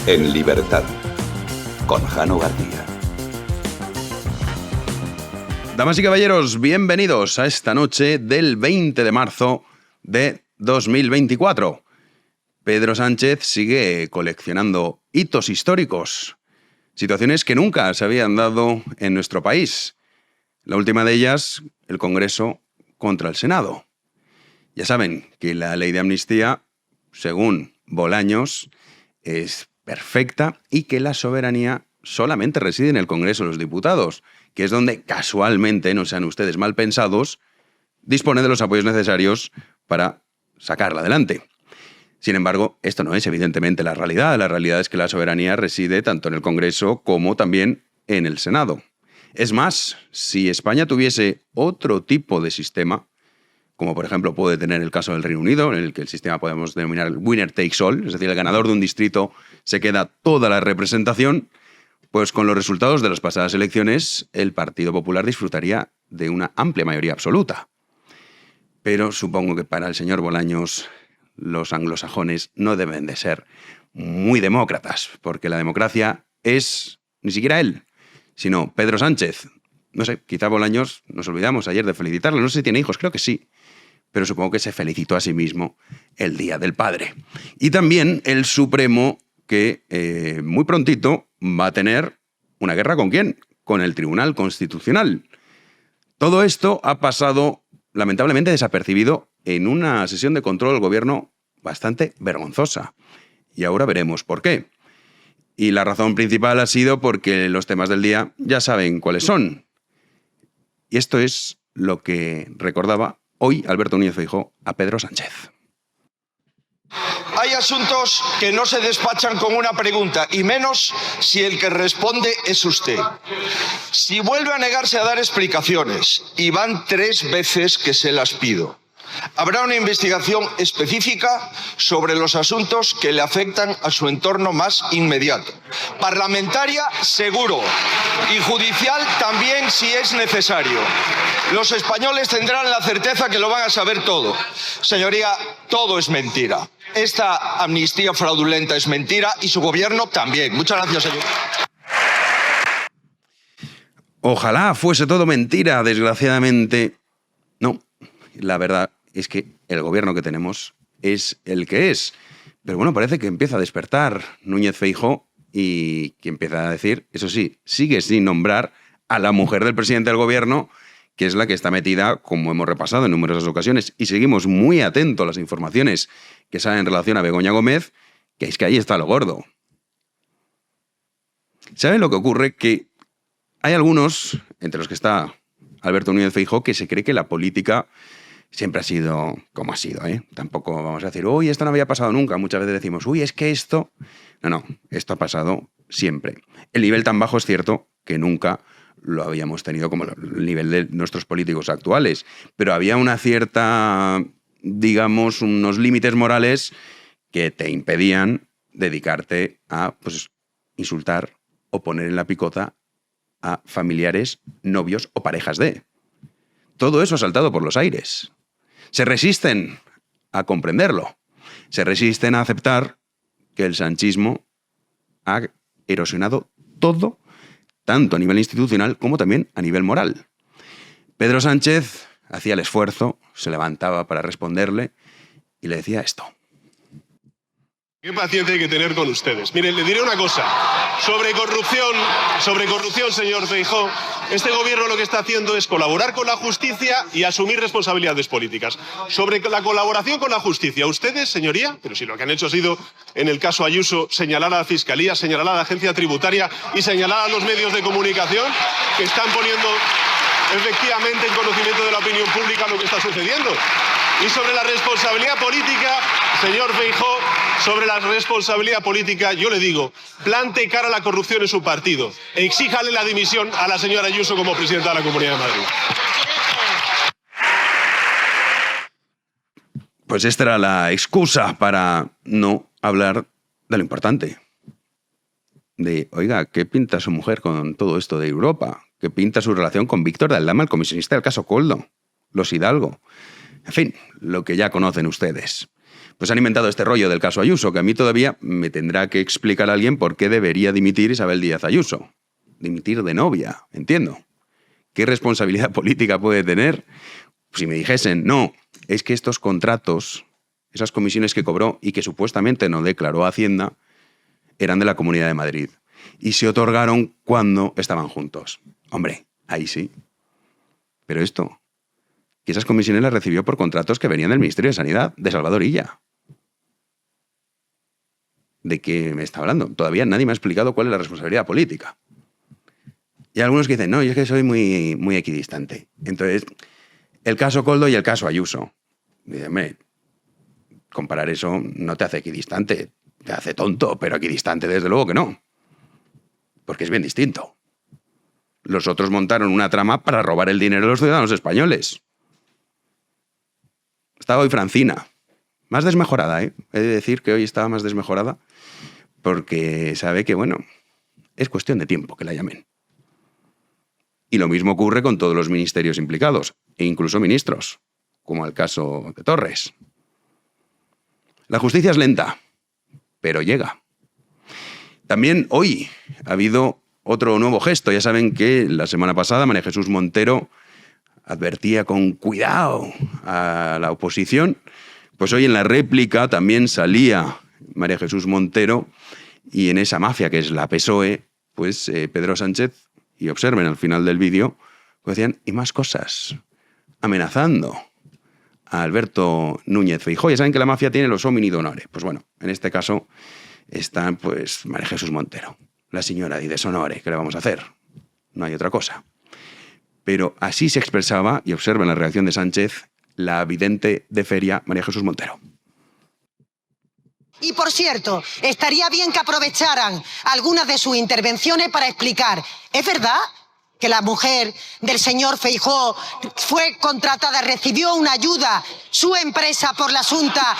En libertad, con Jano García. Damas y caballeros, bienvenidos a esta noche del 20 de marzo de 2024. Pedro Sánchez sigue coleccionando hitos históricos, situaciones que nunca se habían dado en nuestro país. La última de ellas, el Congreso contra el Senado. Ya saben que la ley de amnistía, según Bolaños, es perfecta y que la soberanía solamente reside en el Congreso de los Diputados, que es donde casualmente, no sean ustedes mal pensados, dispone de los apoyos necesarios para sacarla adelante. Sin embargo, esto no es evidentemente la realidad. La realidad es que la soberanía reside tanto en el Congreso como también en el Senado. Es más, si España tuviese otro tipo de sistema, como por ejemplo puede tener el caso del Reino Unido, en el que el sistema podemos denominar el winner takes all, es decir, el ganador de un distrito se queda toda la representación, pues con los resultados de las pasadas elecciones el Partido Popular disfrutaría de una amplia mayoría absoluta. Pero supongo que para el señor Bolaños los anglosajones no deben de ser muy demócratas, porque la democracia es ni siquiera él, sino Pedro Sánchez. No sé, quizá Bolaños, nos olvidamos ayer de felicitarle, no sé si tiene hijos, creo que sí, pero supongo que se felicitó a sí mismo el Día del Padre. Y también el Supremo, que muy prontito va a tener una guerra ¿con quién? Con el Tribunal Constitucional. Todo esto ha pasado lamentablemente desapercibido en una sesión de control del gobierno bastante vergonzosa. Y ahora veremos por qué. Y la razón principal ha sido porque los temas del día ya saben cuáles son. Y esto es lo que recordaba hoy Alberto Núñez Feijóo a Pedro Sánchez. Hay asuntos que no se despachan con una pregunta, y menos si el que responde es usted. Si vuelve a negarse a dar explicaciones, y van 3 veces que se las pido, habrá una investigación específica sobre los asuntos que le afectan a su entorno más inmediato. Parlamentaria, seguro, y judicial también si es necesario. Los españoles tendrán la certeza que lo van a saber todo. Señoría, todo es mentira. Esta amnistía fraudulenta es mentira y su gobierno también. Muchas gracias, señor. Ojalá fuese todo mentira, desgraciadamente. No, la verdad es que el gobierno que tenemos es el que es. Pero bueno, parece que empieza a despertar Núñez Feijóo y que empieza a decir, eso sí, sigue sin nombrar a la mujer del presidente del gobierno, que es la que está metida, como hemos repasado en numerosas ocasiones, y seguimos muy atentos a las informaciones que salen en relación a Begoña Gómez, que es que ahí está lo gordo. ¿Saben lo que ocurre? Que hay algunos, entre los que está Alberto Núñez Feijóo, que se cree que la política siempre ha sido como ha sido, ¿eh? Tampoco vamos a decir, uy, esto no había pasado nunca. Muchas veces decimos, uy, es que esto... No, esto ha pasado siempre. El nivel tan bajo es cierto que nunca lo habíamos tenido como el nivel de nuestros políticos actuales, pero había una cierta, digamos, unos límites morales que te impedían dedicarte a, pues, insultar o poner en la picota a familiares, novios o parejas de. Todo eso ha saltado por los aires. Se resisten a comprenderlo. Se resisten a aceptar que el sanchismo ha erosionado todo, tanto a nivel institucional como también a nivel moral. Pedro Sánchez hacía el esfuerzo, se levantaba para responderle y le decía esto. Qué paciencia hay que tener con ustedes. Miren, le diré una cosa. Sobre corrupción, señor Feijóo, este gobierno lo que está haciendo es colaborar con la justicia y asumir responsabilidades políticas. Sobre la colaboración con la justicia, ustedes, señoría, pero si lo que han hecho ha sido, en el caso Ayuso, señalar a la Fiscalía, señalar a la Agencia Tributaria y señalar a los medios de comunicación que están poniendo efectivamente en conocimiento de la opinión pública lo que está sucediendo. Y sobre la responsabilidad política, señor Feijóo, sobre la responsabilidad política, yo le digo, plante cara a la corrupción en su partido. Exíjale la dimisión a la señora Ayuso como presidenta de la Comunidad de Madrid. Pues esta era la excusa para no hablar de lo importante. De, oiga, ¿qué pinta su mujer con todo esto de Europa? ¿Qué pinta su relación con Víctor de Aldama, el comisionista del caso Koldo? Los Hidalgo. En fin, lo que ya conocen ustedes. pues han inventado este rollo del caso Ayuso, que a mí todavía me tendrá que explicar alguien por qué debería dimitir Isabel Díaz Ayuso. Dimitir de novia, entiendo. ¿Qué responsabilidad política puede tener? Si me dijesen, no, es que estos contratos, esas comisiones que cobró y que supuestamente no declaró a Hacienda, eran de la Comunidad de Madrid. Y se otorgaron cuando estaban juntos. Hombre, ahí sí. Pero esto, que esas comisiones las recibió por contratos que venían del Ministerio de Sanidad, de Salvador Illa. ¿De qué me está hablando? Todavía nadie me ha explicado cuál es la responsabilidad política. Y hay algunos que dicen, no, yo es que soy muy, muy equidistante. Entonces, el caso Koldo y el caso Ayuso. Dígame, comparar eso no te hace equidistante, te hace tonto, pero equidistante desde luego que no. Porque es bien distinto. Los otros montaron una trama para robar el dinero de los ciudadanos españoles. Estaba hoy Francina, más desmejorada, ¿eh? He de decir que hoy estaba más desmejorada porque sabe que, bueno, es cuestión de tiempo que la llamen. Y lo mismo ocurre con todos los ministerios implicados, e incluso ministros, como el caso de Torres. La justicia es lenta, pero llega. También hoy ha habido otro nuevo gesto. Ya saben que la semana pasada María Jesús Montero advertía con cuidado a la oposición. Pues hoy en la réplica también salía María Jesús Montero y en esa mafia que es la PSOE, pues Pedro Sánchez, y observen al final del vídeo, pues decían, y más cosas, amenazando a Alberto Núñez Feijóo. Ya saben que la mafia tiene los homini d'onore. Pues bueno, en este caso está pues María Jesús Montero, la señora di deshonore. ¿Qué le vamos a hacer? No hay otra cosa. Pero así se expresaba, y observen la reacción de Sánchez, la vidente de feria María Jesús Montero. Y por cierto, estaría bien que aprovecharan algunas de sus intervenciones para explicar, ¿es verdad que la mujer del señor Feijóo fue contratada, recibió una ayuda, su empresa, por la Xunta?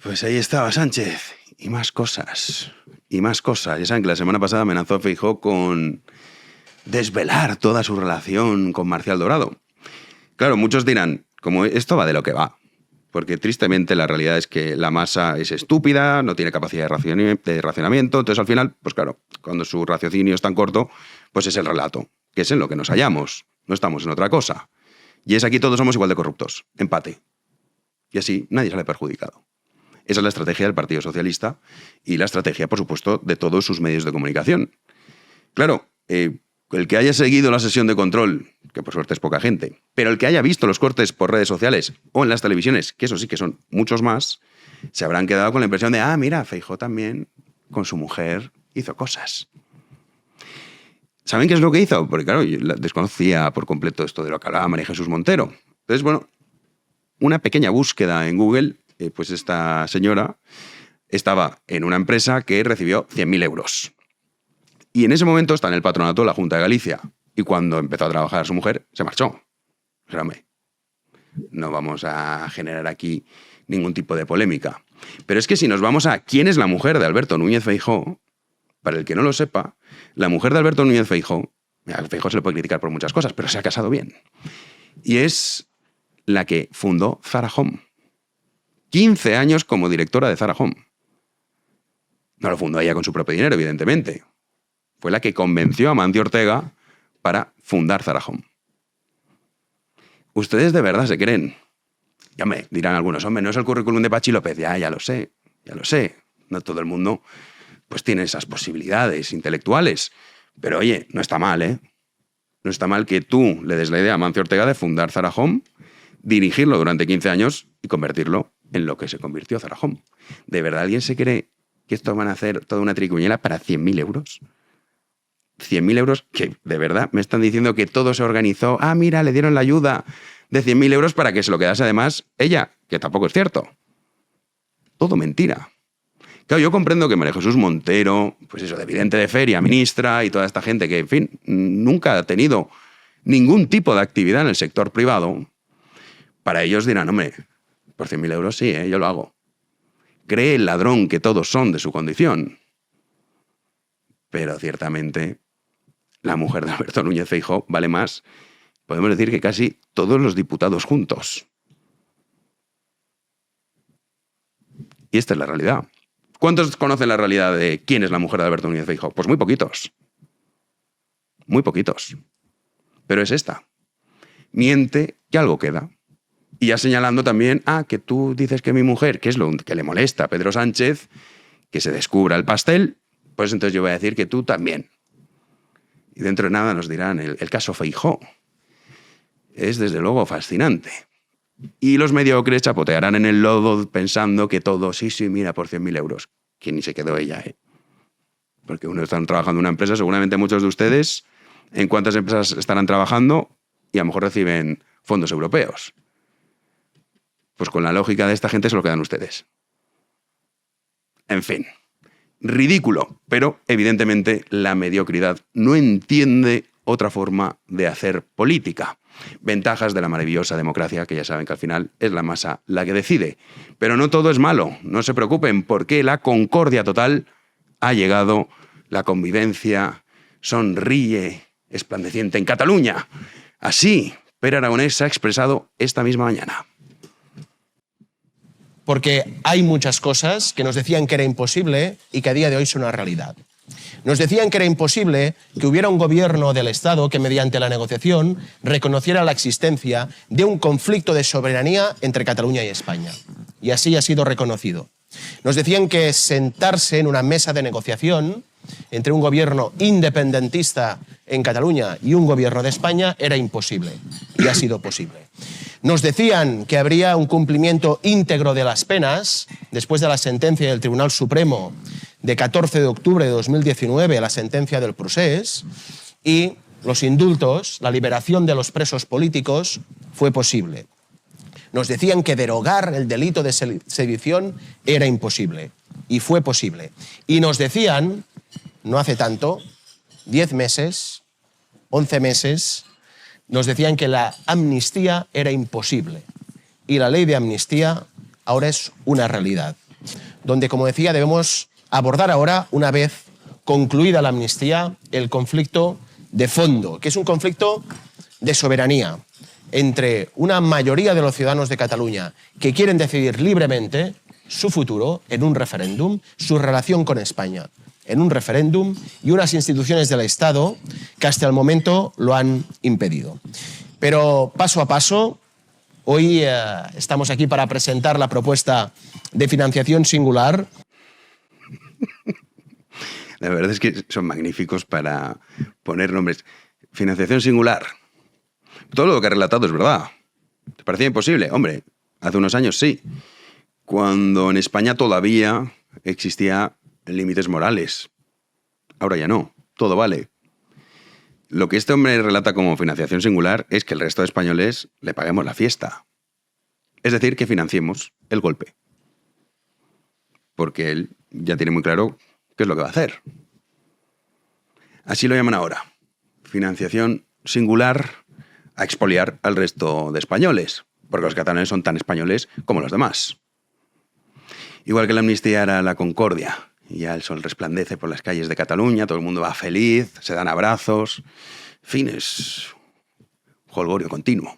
Pues ahí estaba Sánchez. Y más cosas. Y más cosas. Ya saben que la semana pasada amenazó a Feijóo con desvelar toda su relación con Marcial Dorado. Claro, muchos dirán, como esto va de lo que va. Porque tristemente la realidad es que la masa es estúpida, no tiene capacidad de racionamiento. Entonces al final, pues claro, cuando su raciocinio es tan corto, pues es el relato, que es en lo que nos hallamos. No estamos en otra cosa. Y es aquí todos somos igual de corruptos. Empate. Y así nadie sale perjudicado. Esa es la estrategia del Partido Socialista y la estrategia, por supuesto, de todos sus medios de comunicación. Claro, el que haya seguido la sesión de control, que por suerte es poca gente, pero el que haya visto los cortes por redes sociales o en las televisiones, que eso sí que son muchos más, se habrán quedado con la impresión de, mira, Feijóo también con su mujer hizo cosas. ¿Saben qué es lo que hizo? Porque claro, yo desconocía por completo esto de lo que hablaba María Jesús Montero. Entonces, bueno, una pequeña búsqueda en Google, pues esta señora estaba en una empresa que recibió 100.000 euros. Y en ese momento está en el patronato de la Junta de Galicia. Y cuando empezó a trabajar su mujer, se marchó. Pero, hombre, no vamos a generar aquí ningún tipo de polémica. Pero es que si nos vamos a quién es la mujer de Alberto Núñez Feijóo, para el que no lo sepa, la mujer de Alberto Núñez Feijóo, a Feijóo se le puede criticar por muchas cosas, pero se ha casado bien. Y es la que fundó Zara Home. 15 años como directora de Zara Home. No lo fundó ella con su propio dinero, evidentemente. Fue la que convenció a Amancio Ortega para fundar Zara Home. ¿Ustedes de verdad se creen? Ya me dirán algunos, hombre, no es el currículum de Pachi López. Ya lo sé, ya lo sé. No todo el mundo pues tiene esas posibilidades intelectuales. Pero oye, no está mal, ¿eh? No está mal que tú le des la idea a Amancio Ortega de fundar Zara Home, dirigirlo durante 15 años y convertirlo en lo que se convirtió Zara Home. ¿De verdad alguien se cree que esto van a hacer toda una tricuñela para 100.000 euros? 100.000 euros que de verdad me están diciendo que todo se organizó. Mira, le dieron la ayuda de 100.000 euros para que se lo quedase además ella, que tampoco es cierto. Todo mentira. Claro, yo comprendo que María Jesús Montero, pues eso, de vidente de feria, ministra y toda esta gente que, en fin, nunca ha tenido ningún tipo de actividad en el sector privado, para ellos dirán, hombre, por 100.000 euros sí, yo lo hago. cree el ladrón que todos son de su condición. Pero ciertamente la mujer de Alberto Núñez Feijóo vale más, podemos decir, que casi todos los diputados juntos. Y esta es la realidad. ¿Cuántos conocen la realidad de quién es la mujer de Alberto Núñez Feijóo? Pues muy poquitos. Muy poquitos. Pero es esta. Miente que algo queda. Y ya señalando también, que tú dices que mi mujer, que es lo que le molesta a Pedro Sánchez, que se descubra el pastel, pues entonces yo voy a decir que tú también. Y dentro de nada nos dirán, el caso Feijóo es desde luego fascinante. Y los mediocres chapotearán en el lodo pensando que todo, sí, mira, por 100.000 euros. Que ni se quedó ella, ¿eh? Porque uno está trabajando en una empresa, seguramente muchos de ustedes, ¿en cuántas empresas estarán trabajando? Y a lo mejor reciben fondos europeos. Pues con la lógica de esta gente se lo quedan ustedes. En fin, ridículo, pero evidentemente la mediocridad no entiende otra forma de hacer política. Ventajas de la maravillosa democracia, que ya saben que al final es la masa la que decide. Pero no todo es malo, no se preocupen, porque la concordia total ha llegado, la convivencia sonríe esplandeciente en Cataluña. Así, Pere Aragonés se ha expresado esta misma mañana. Porque hay muchas cosas que nos decían que era imposible y que a día de hoy son una realidad. Nos decían que era imposible que hubiera un gobierno del Estado que mediante la negociación reconociera la existencia de un conflicto de soberanía entre Cataluña y España. Y así ha sido reconocido. Nos decían que sentarse en una mesa de negociación entre un gobierno independentista en Cataluña y un gobierno de España era imposible. Y ha sido posible. Nos decían que habría un cumplimiento íntegro de las penas después de la sentencia del Tribunal Supremo de 14 de octubre de 2019, la sentencia del Procés, y los indultos, la liberación de los presos políticos, fue posible. Nos decían que derogar el delito de sedición era imposible, y fue posible. Y nos decían, no hace tanto, 10 meses, 11 meses, nos decían que la amnistía era imposible. Y la ley de amnistía ahora es una realidad, donde, como decía, debemos abordar ahora, una vez concluida la amnistía, el conflicto de fondo, que es un conflicto de soberanía entre una mayoría de los ciudadanos de Cataluña que quieren decidir libremente su futuro en un referéndum, su relación con España en un referéndum, y unas instituciones del Estado que hasta el momento lo han impedido. Pero paso a paso, hoy estamos aquí para presentar la propuesta de financiación singular. La verdad es que son magníficos para poner nombres. Financiación singular. Todo lo que ha relatado es verdad. ¿Te parecía imposible? Hombre, hace unos años sí. Cuando en España todavía existía límites morales. Ahora ya no. Todo vale. Lo que este hombre relata como financiación singular es que el resto de españoles le paguemos la fiesta. Es decir, que financiemos el golpe. Porque él ya tiene muy claro qué es lo que va a hacer. Así lo llaman ahora. Financiación singular a expoliar al resto de españoles. Porque los catalanes son tan españoles como los demás. Igual que la amnistía era la concordia. Y ya el sol resplandece por las calles de Cataluña, todo el mundo va feliz, se dan abrazos. En fin, es un jolgorio continuo.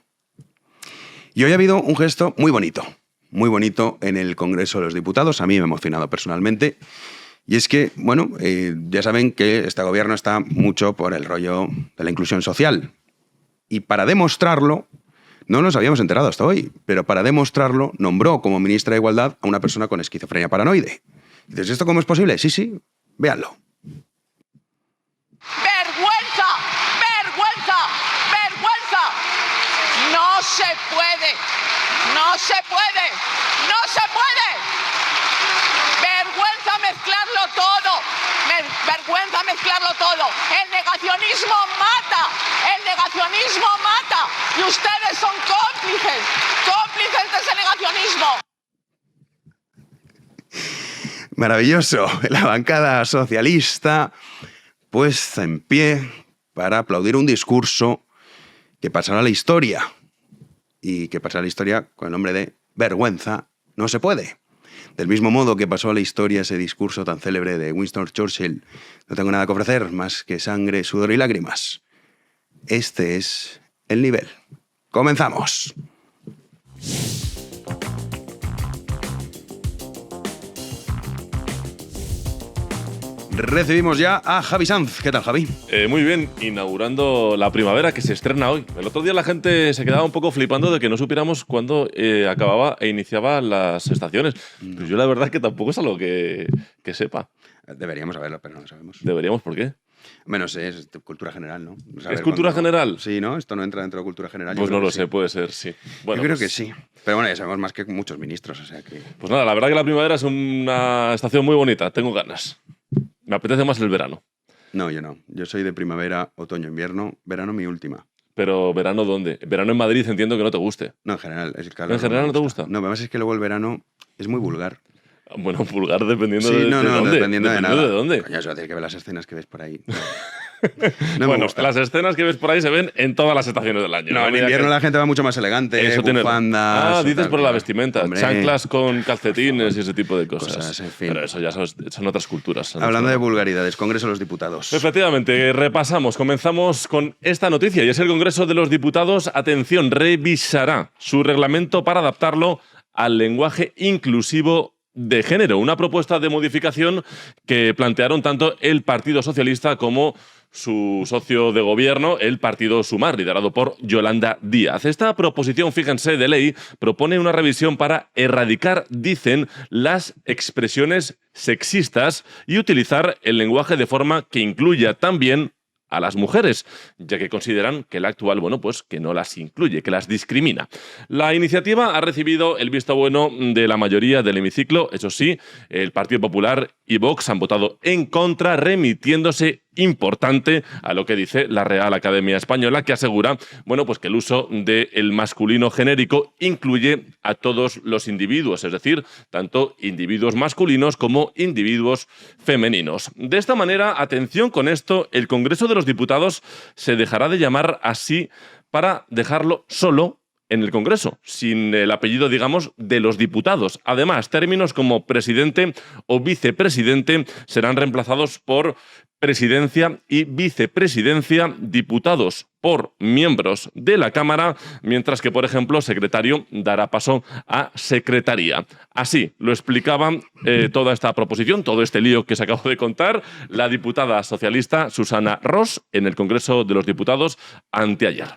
Y hoy ha habido un gesto muy bonito en el Congreso de los Diputados. A mí me ha emocionado personalmente. Y es que, bueno, ya saben que este gobierno está mucho por el rollo de la inclusión social. Y para demostrarlo, no nos habíamos enterado hasta hoy, pero para demostrarlo nombró como ministra de Igualdad a una persona con esquizofrenia paranoide. Dices, ¿esto cómo es posible? Sí, véanlo. ¡Vergüenza! ¡Vergüenza! ¡Vergüenza! ¡No se puede! ¡No se puede! ¡No se puede! ¡Vergüenza mezclarlo todo! ¡Vergüenza mezclarlo todo! ¡El negacionismo mata! ¡El negacionismo mata! Y ustedes son cómplices de ese negacionismo. Maravilloso. La bancada socialista puesta en pie para aplaudir un discurso que pasará a la historia. Y que pasará a la historia con el nombre de vergüenza no se puede. Del mismo modo que pasó a la historia ese discurso tan célebre de Winston Churchill, no tengo nada que ofrecer más que sangre, sudor y lágrimas. Este es el nivel. ¡Comenzamos! Recibimos ya a Javi Sanz. ¿Qué tal, Javi? Muy bien, inaugurando la primavera que se estrena hoy. El otro día la gente se quedaba un poco flipando de que no supiéramos cuándo acababa e iniciaba las estaciones. Pues yo la verdad es que tampoco es algo que sepa. Deberíamos saberlo, pero no lo sabemos. Deberíamos, ¿por qué? Bueno, sé, es cultura general, ¿no? ¿Es cultura general? Sí, ¿no? Esto no entra dentro de cultura general. Pues no lo sé, puede ser, sí. Bueno, yo creo pues, que sí. Pero bueno, ya sabemos más que muchos ministros, o sea que... Pues nada, la verdad que la primavera es una estación muy bonita, tengo ganas. Me apetece más el verano. No, yo no. Yo soy de primavera, otoño, invierno, verano mi última. Pero ¿verano dónde? Verano en Madrid entiendo que no te guste. No, en general. Es el calor. ¿En general no te gusta? No, además es que luego el verano es muy vulgar. Bueno, vulgar dependiendo Sí, de no, dónde. dependiendo de nada. ¿De dónde? Coño, eso va a decir que ver las escenas que ves por ahí. Bueno, me gusta. las escenas que ves por ahí se ven en todas las estaciones del año. No, en invierno la gente va mucho más elegante, Eso tiene... bufandas... Ah, dices tal, por la vestimenta. Hombre, chanclas con calcetines y ese tipo de cosas. en fin. Pero eso ya son otras culturas. Hablando de vulgaridades, Congreso de los Diputados. Efectivamente, repasamos. Comenzamos con esta noticia y es el Congreso de los Diputados, atención, revisará su reglamento para adaptarlo al lenguaje inclusivo de género. Una propuesta de modificación que plantearon tanto el Partido Socialista como su socio de gobierno, el Partido Sumar, liderado por Yolanda Díaz. Esta proposición, fíjense, de ley propone una revisión para erradicar, dicen, las expresiones sexistas y utilizar el lenguaje de forma que incluya también a las mujeres, ya que consideran que el actual, bueno, pues que no las incluye, que las discrimina. La iniciativa ha recibido el visto bueno de la mayoría del hemiciclo. Eso sí, el Partido Popular y Vox han votado en contra, remitiéndose, importante, a lo que dice la Real Academia Española, que asegura, bueno, pues que el uso del masculino genérico incluye a todos los individuos, es decir, tanto individuos masculinos como individuos femeninos. De esta manera, atención con esto, el Congreso de los Diputados se dejará de llamar así para dejarlo solo en el Congreso, sin el apellido, digamos, de los diputados. Además, términos como presidente o vicepresidente serán reemplazados por presidencia y vicepresidencia, diputados por miembros de la Cámara, mientras que, por ejemplo, secretario dará paso a secretaría. Así lo explicaba toda esta proposición, todo este lío que se acabo de contar, la diputada socialista Susana Ros en el Congreso de los Diputados anteayer.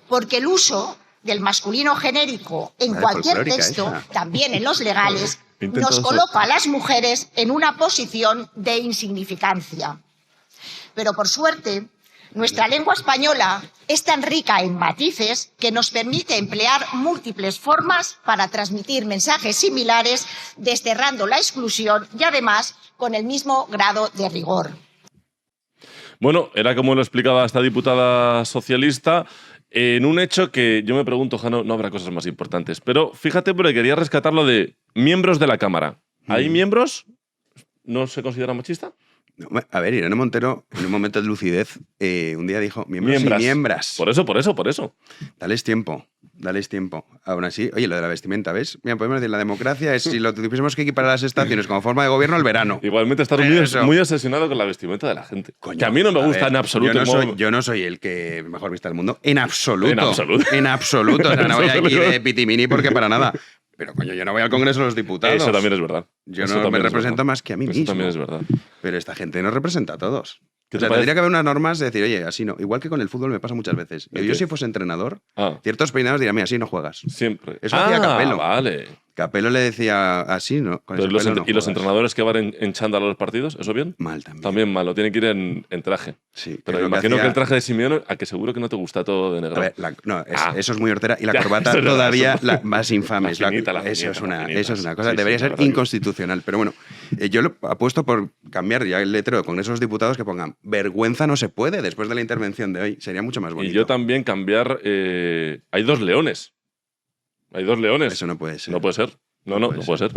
Porque el uso del masculino genérico en cualquier texto, también en los legales, nos coloca a las mujeres en una posición de insignificancia. Pero por suerte, nuestra lengua española es tan rica en matices que nos permite emplear múltiples formas para transmitir mensajes similares, desterrando la exclusión y además con el mismo grado de rigor. Bueno, era como lo explicaba esta diputada socialista, en un hecho que yo me pregunto, Jano, no habrá cosas más importantes. Pero fíjate, porque quería rescatar lo de miembros de la Cámara. ¿Hay miembros? ¿No se considera machista? No, a ver, Irene Montero, en un momento de lucidez, un día dijo miembros y miembras. Por eso. Dales tiempo. Aún así, oye, lo de la vestimenta, ¿ves? Mira, podemos decir, la democracia es si lo tuviésemos que equiparar a las estaciones como forma de gobierno el verano. Igualmente estar muy obsesionado con la vestimenta de la gente. Coño, que a mí no me gusta en absoluto. Yo no soy el que mejor vista el mundo. En absoluto. En absoluto. O sea, no voy aquí de pitimini porque para nada. Pero, coño, yo no voy al Congreso de los Diputados. Eso también es verdad. Yo no me represento más que a mí mismo. Eso también es verdad. Pero esta gente nos representa a todos. ¿Qué O sea, te parece? tendría que haber unas normas de decir, oye, así no. Igual que con el fútbol me pasa muchas veces. Yo si fuese entrenador, ciertos peinados dirían, mira, así no juegas. Siempre. Eso hacía Capello. Vale. Capello le decía así, ¿no? Con Pero ese pelo ¿y los entrenadores que van en chándal a los partidos? ¿Eso bien? Mal también. También mal, lo tienen que ir en traje. Sí. Pero me imagino que el traje de Simeone, a que seguro que no te gusta todo de negro. A ver, eso es muy hortera. Y la corbata todavía la más infame. Eso es una cosa. Debería ser inconstitucional. Pero bueno, yo lo apuesto por cambiar ya el letrero con esos diputados que pongan vergüenza no se puede después de la intervención de hoy. Sería mucho más bonito. Y yo también cambiar... hay dos leones. Eso no puede ser. No puede ser. No puede ser.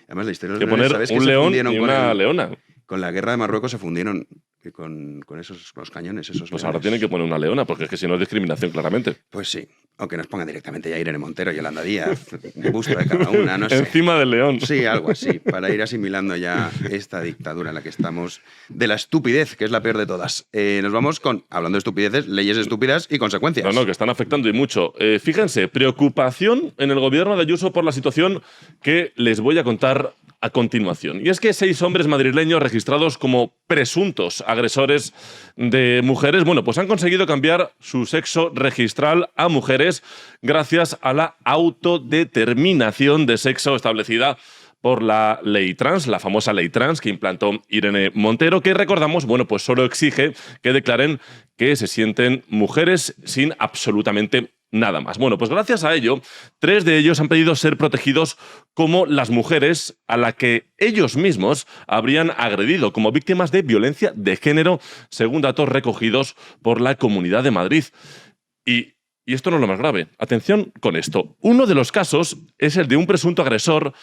Además, la historia de Hay que los leones, poner ¿sabes? un león y una leona. Con la guerra de Marruecos se fundieron con esos los cañones, esos Pues leones. ahora tienen que poner una leona, porque es que si no es discriminación, claramente. Pues sí. O que nos pongan directamente ya Irene Montero, Yolanda Díaz, un busto de cada una, no sé. Encima del león. Sí, algo así, para ir asimilando ya esta dictadura en la que estamos, de la estupidez, que es la peor de todas. Nos vamos con, hablando de estupideces, leyes estúpidas y consecuencias. No, que están afectando y mucho. Fíjense, preocupación en el gobierno de Ayuso por la situación que les voy a contar a continuación. Y es que 6 hombres madrileños registrados como presuntos agresores de mujeres, bueno, pues han conseguido cambiar su sexo registral a mujeres gracias a la autodeterminación de sexo establecida por la ley trans, la famosa ley trans que implantó Irene Montero, que recordamos, bueno, pues solo exige que declaren que se sienten mujeres sin absolutamente nada más. Bueno, pues gracias a ello, 3 de ellos han pedido ser protegidos como las mujeres a las que ellos mismos habrían agredido como víctimas de violencia de género, según datos recogidos por la Comunidad de Madrid. Y esto no es lo más grave. Atención con esto. Uno de los casos es el de un presunto agresor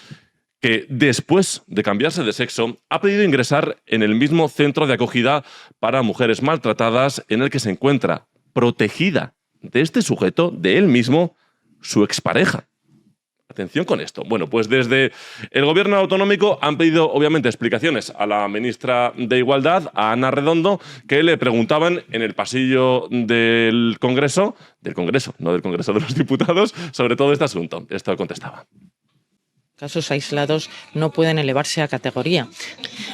que después de cambiarse de sexo ha pedido ingresar en el mismo centro de acogida para mujeres maltratadas en el que se encuentra protegida de este sujeto, de él mismo, su expareja. Atención con esto. Bueno, pues desde el gobierno autonómico han pedido, obviamente, explicaciones a la ministra de Igualdad, a Ana Redondo, que le preguntaban en el pasillo del Congreso, no del Congreso de los Diputados, sobre todo este asunto. Esto contestaba. Casos aislados no pueden elevarse a categoría.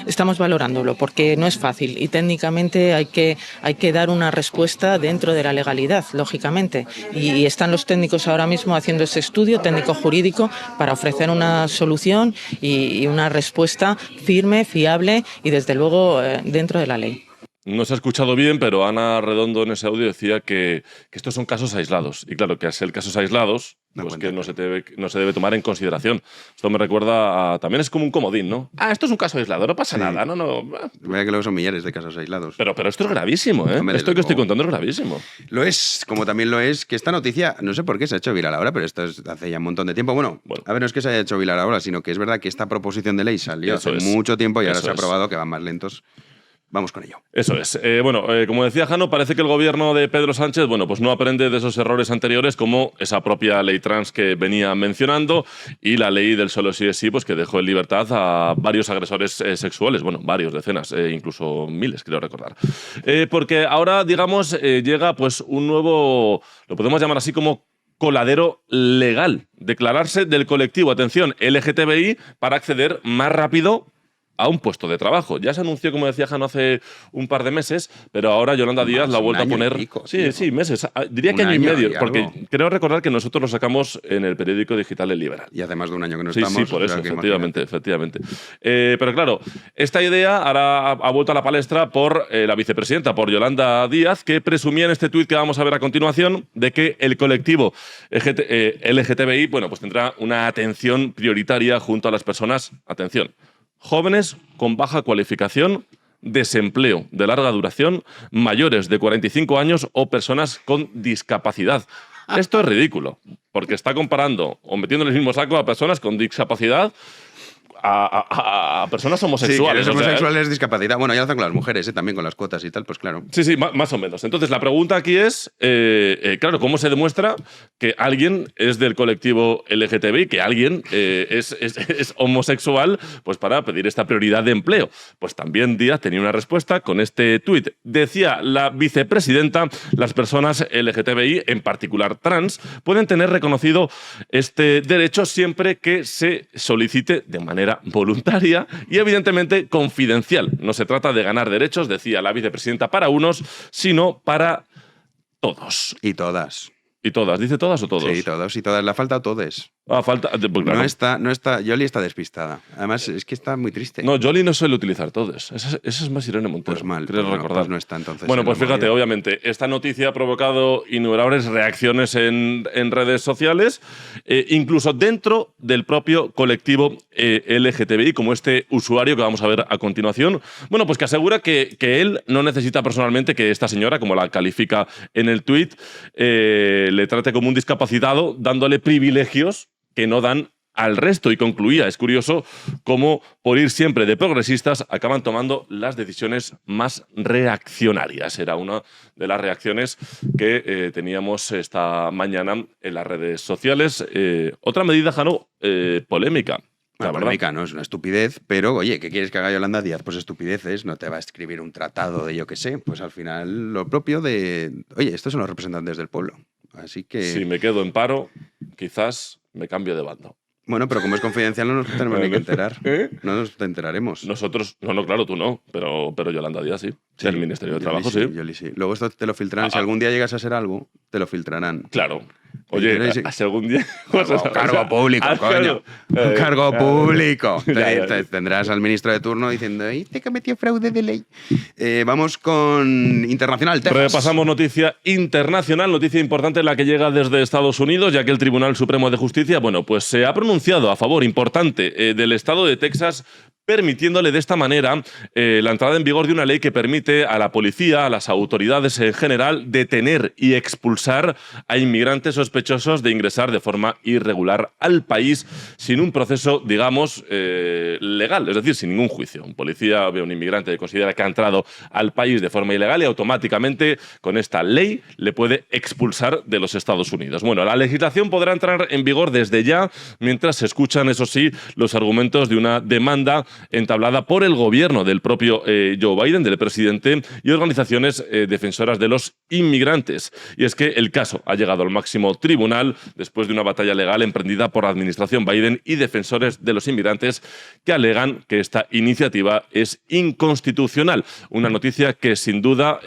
Estamos valorándolo porque no es fácil y técnicamente hay que dar una respuesta dentro de la legalidad, lógicamente. Y están los técnicos ahora mismo haciendo ese estudio técnico-jurídico para ofrecer una solución y una respuesta firme, fiable y, desde luego, dentro de la ley. No se ha escuchado bien, pero Ana Redondo en ese audio decía que estos son casos aislados. Y claro, que al ser casos aislados, pues que no se debe tomar en consideración. Esto me recuerda a... También es como un comodín, ¿no? Esto es un caso aislado, no pasa nada, no. Vaya que luego son millares de casos aislados. Pero esto es gravísimo, ¿eh? Hombre, esto que estoy contando es gravísimo. Lo es, como también lo es que esta noticia, no sé por qué se ha hecho viral ahora, pero esto es hace ya un montón de tiempo. Bueno, a ver, no es que se haya hecho viral ahora, sino que es verdad que esta proposición de ley salió hace mucho tiempo y ahora se ha aprobado que van más lentos. Vamos con ello. Eso es. Como decía Jano, parece que el gobierno de Pedro Sánchez, bueno, pues no aprende de esos errores anteriores, como esa propia ley trans que venía mencionando y la ley del solo sí es sí, pues que dejó en libertad a varios agresores sexuales, bueno, varios, decenas, incluso miles, creo recordar. Porque ahora, digamos, llega pues un nuevo, lo podemos llamar así como coladero legal, declararse del colectivo, atención, LGTBI, para acceder más rápido a un puesto de trabajo. Ya se anunció, como decía Jano, hace un par de meses, pero ahora Yolanda Díaz la ha vuelto a poner... Sí, meses. Diría que año y medio, porque creo recordar que nosotros lo sacamos en el periódico digital El Liberal. Y hace más de un año que no estamos. Sí, por eso, efectivamente. Pero claro, esta idea ahora ha vuelto a la palestra por la vicepresidenta, por Yolanda Díaz, que presumía en este tuit que vamos a ver a continuación de que el colectivo LGTBI, bueno, pues tendrá una atención prioritaria junto a las personas, atención, jóvenes con baja cualificación, desempleo de larga duración, mayores de 45 años o personas con discapacidad. Esto es ridículo, porque está comparando o metiendo en el mismo saco a personas con discapacidad a personas homosexuales. Sí, homosexuales, discapacidad. Bueno, ya lo hacen con las mujeres, también con las cuotas y tal, pues claro. Sí, más o menos. Entonces, la pregunta aquí es, claro, ¿cómo se demuestra que alguien es del colectivo LGTBI, que alguien es homosexual, pues para pedir esta prioridad de empleo? Pues también Díaz tenía una respuesta con este tuit. Decía la vicepresidenta, las personas LGTBI, en particular trans, pueden tener reconocido este derecho siempre que se solicite de manera voluntaria y evidentemente confidencial. No se trata de ganar derechos, decía la vicepresidenta, para unos, sino para todos. Y todas. ¿Y todas? ¿Dice todas o todos? Sí, todos y todas. Le falta todes. Falta. Pues claro. No está. Yoli está despistada. Además, es que está muy triste. No, Yoli no suele utilizar todes. Esa es más Irene Montero. Pues mal. Creo recordar. Pues no está entonces. Bueno, pues fíjate, obviamente, esta noticia ha provocado innumerables reacciones en redes sociales, incluso dentro del propio colectivo LGTBI, como este usuario que vamos a ver a continuación. Bueno, pues que asegura que él no necesita personalmente que esta señora, como la califica en el tuit, le trate como un discapacitado, dándole privilegios que no dan al resto. Y concluía, es curioso cómo por ir siempre de progresistas acaban tomando las decisiones más reaccionarias. Era una de las reacciones que teníamos esta mañana en las redes sociales. Otra medida, Jano, polémica. La polémica no es una estupidez, pero oye, ¿qué quieres que haga Yolanda Díaz? Pues estupideces, no te va a escribir un tratado de yo qué sé, pues al final lo propio de, oye, estos son los representantes del pueblo, así que... Si me quedo en paro, quizás me cambio de bando. Bueno, pero como es confidencial no nos tenemos ni que enterar. No nos enteraremos. Nosotros, no, claro, tú no, pero Yolanda Díaz sí. Del Ministerio de Trabajo sí. Sí. Luego esto te lo filtrarán. Si algún día llegas a ser algo, te lo filtrarán. Claro. Oye, si algún día... Cargo público, coño. Un cargo público. Tendrás al ministro de turno diciendo te cometió fraude de ley. Vamos con Internacional, Texas. Repasamos noticia internacional, noticia importante, la que llega desde Estados Unidos, ya que el Tribunal Supremo de Justicia, bueno, pues se ha pronunciado a favor importante del estado de Texas, permitiéndole de esta manera la entrada en vigor de una ley que permite a la policía, a las autoridades en general, detener y expulsar a inmigrantes sospechosos de ingresar de forma irregular al país sin un proceso, digamos, legal, es decir, sin ningún juicio. Un policía ve a un inmigrante que considera que ha entrado al país de forma ilegal y automáticamente con esta ley le puede expulsar de los Estados Unidos. Bueno, la legislación podrá entrar en vigor desde ya, mientras se escuchan, eso sí, los argumentos de una demanda entablada por el gobierno del propio Joe Biden, del presidente, y organizaciones defensoras de los inmigrantes. Y es que el caso ha llegado al máximo tribunal después de una batalla legal emprendida por la administración Biden y defensores de los inmigrantes que alegan que esta iniciativa es inconstitucional. Una noticia que sin duda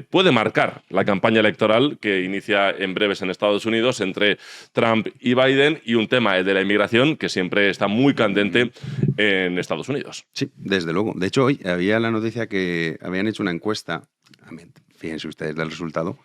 puede marcar la campaña electoral que inicia en breves en Estados Unidos entre Trump y Biden, y un tema, el de la inmigración, que siempre está muy candente en Estados Unidos. Sí, desde luego. De hecho, hoy había la noticia que habían hecho una encuesta, fíjense ustedes del resultado,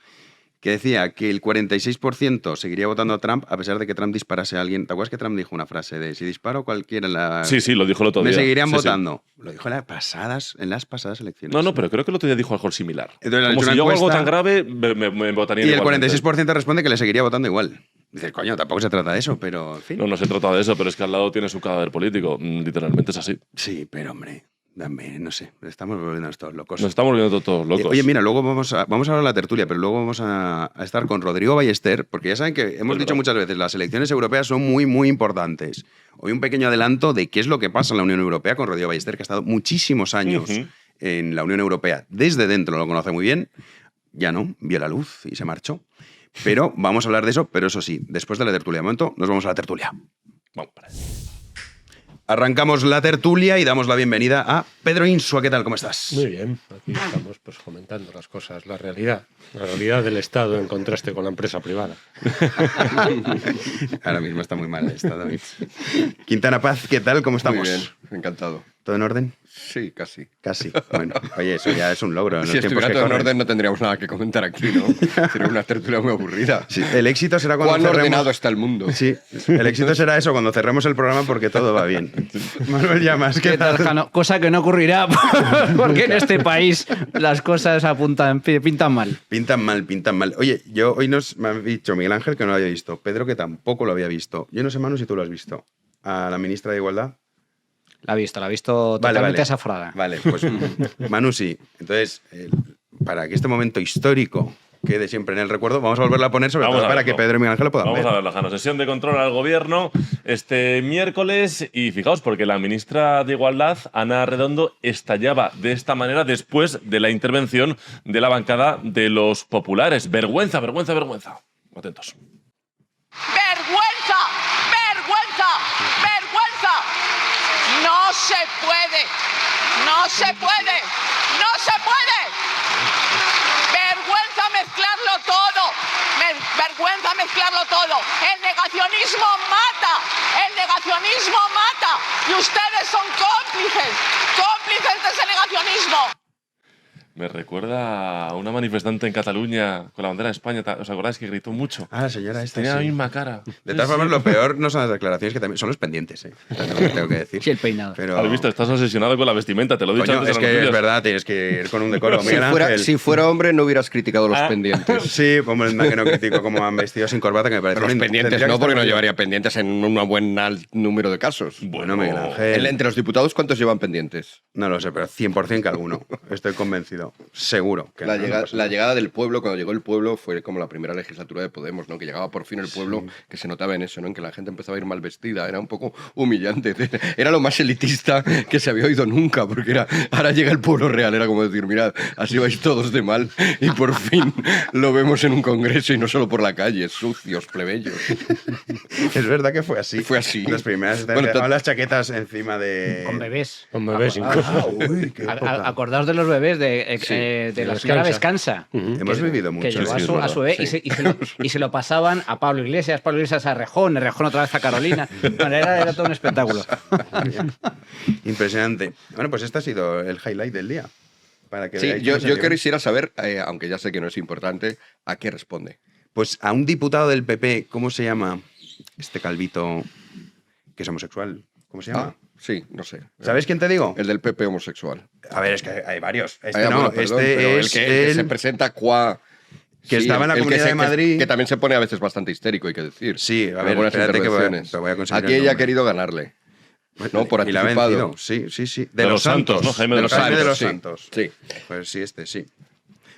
que decía que el 46% seguiría votando a Trump a pesar de que Trump disparase a alguien. ¿Te acuerdas que Trump dijo una frase de si disparo cualquiera en la... Sí, lo dijo el otro día. Me seguirían votando. Sí. Lo dijo en las pasadas elecciones. No, pero creo que el otro día dijo algo similar. Entonces, como si yo hago algo tan grave, me votaría igual. Y el 46% responde que le seguiría votando igual. Dices, coño, tampoco se trata de eso, pero en fin. No se trata de eso, pero es que al lado tienes un cadáver político. Literalmente es así. Sí, pero hombre, no sé, estamos volviéndonos todos locos. Nos estamos volviendo todos locos. Oye, mira, luego vamos a hablar de la tertulia, pero luego vamos a estar con Rodrigo Ballester, porque ya saben que hemos dicho muchas veces, las elecciones europeas son muy, muy importantes. Hoy un pequeño adelanto de qué es lo que pasa en la Unión Europea con Rodrigo Ballester, que ha estado muchísimos años en la Unión Europea. Desde dentro lo conoce muy bien, ya no, vio la luz y se marchó. Pero vamos a hablar de eso, pero eso sí, después de la tertulia. De momento, nos vamos a la tertulia. Vamos para allá. Arrancamos la tertulia y damos la bienvenida a Pedro Insua. ¿Qué tal? ¿Cómo estás? Muy bien. Aquí estamos pues comentando las cosas, la realidad del Estado en contraste con la empresa privada. Ahora mismo está muy mal el Estado. Quintana Paz, ¿qué tal? ¿Cómo estamos? Muy bien, encantado. ¿Todo en orden? Sí, casi. Casi. Bueno, oye, eso ya es un logro. Si estuviera todo en orden no tendríamos nada que comentar aquí, ¿no? Sería una tertulia muy aburrida. Sí, el éxito será cuando ¿Cuán ordenado está el mundo? Sí, el éxito será eso, cuando cerremos el programa porque todo va bien. Manuel Llamas, ¿qué tal? Jano? Cosa que no ocurrirá porque en este país las cosas pintan mal. Pintan mal. Oye, hoy me ha dicho Miguel Ángel que no lo había visto, Pedro que tampoco lo había visto. Yo no sé, Manu, si tú lo has visto. A la ministra de Igualdad. La he visto totalmente desaforada. Vale, pues Manu sí. Entonces, para que este momento histórico quede siempre en el recuerdo, vamos a volverla a poner sobre todo para que Pedro y Miguel Ángel lo puedan ver. Vamos a verlo, Jano. Sesión de control al gobierno este miércoles y fijaos, porque la ministra de Igualdad, Ana Redondo, estallaba de esta manera después de la intervención de la bancada de los populares. Vergüenza. Atentos. ¡Vergüenza! ¡No se puede! ¡Vergüenza mezclarlo todo! ¡El negacionismo mata! Y ustedes son cómplices de ese negacionismo. Me recuerda a una manifestante en Cataluña con la bandera de España. ¿Os acordáis que gritó mucho? Ah, la señora esta. Tenía sí. la misma cara. De todas formas, lo peor no son las declaraciones, que también son los pendientes, tengo que decir. Sí, el peinado. Pero... Has visto, estás obsesionado con la vestimenta, te lo he dicho Coño, antes. es que es verdad, tienes que ir con un decoro. Si fuera hombre, no hubieras criticado los pendientes. Sí, hombre, que no critico cómo han vestido sin corbata, que me parece... Pero los pendientes tendría no, que porque estar no muy llevaría pendientes en un buen número de casos. Bueno, Miguel Ángel... Entre los diputados, ¿cuántos llevan pendientes? No lo sé, pero 100% que alguno. Estoy convencido. Seguro. Que La llegada del pueblo, cuando llegó el pueblo, fue como la primera legislatura de Podemos, ¿no? Que llegaba por fin el pueblo, que se notaba en eso, ¿no? En que la gente empezaba a ir mal vestida. Era un poco humillante. Era lo más elitista que se había oído nunca, porque era, ahora llega el pueblo real. Era como decir, mirad, así vais todos de mal y por fin lo vemos en un congreso y no solo por la calle, sucios, plebeyos. Es verdad que fue así. Fue así. Las primeras Bueno, dejaban las chaquetas encima de... Con bebés. Con bebés incluso. Uy, qué época. Acordaos de los bebés de la señora Vescansa. Hemos vivido mucho. Que llevó sí, a su bebé y se lo pasaban a Pablo Iglesias a Rejón otra vez a Carolina. Bueno, era todo un espectáculo. Impresionante. Bueno, pues este ha sido el highlight del día. Para que Sí, veáis yo cómo se lleva. quisiera saber, aunque ya sé que no es importante, ¿a qué responde? Pues a un diputado del PP, ¿cómo se llama? Este calvito que es homosexual. ¿Cómo se llama? Sí, no sé. ¿Sabes quién te digo? El del PP homosexual. A ver, es que hay varios. Este Ah, no, bueno, perdón, este pero es el que se el presenta qua... que estaba en la el Comunidad de Madrid. Que también se pone a veces bastante histérico, hay que decir. Sí, a En ver, algunas espérate que intervenciones. te voy a conseguir Aquí el ella ha nombre. querido ganarle. No, por Y la ha anticipado. vencido. Sí. De los Santos, ¿no? Jaime de los Jaime de los sí. Santos. Sí. Pues sí, sí.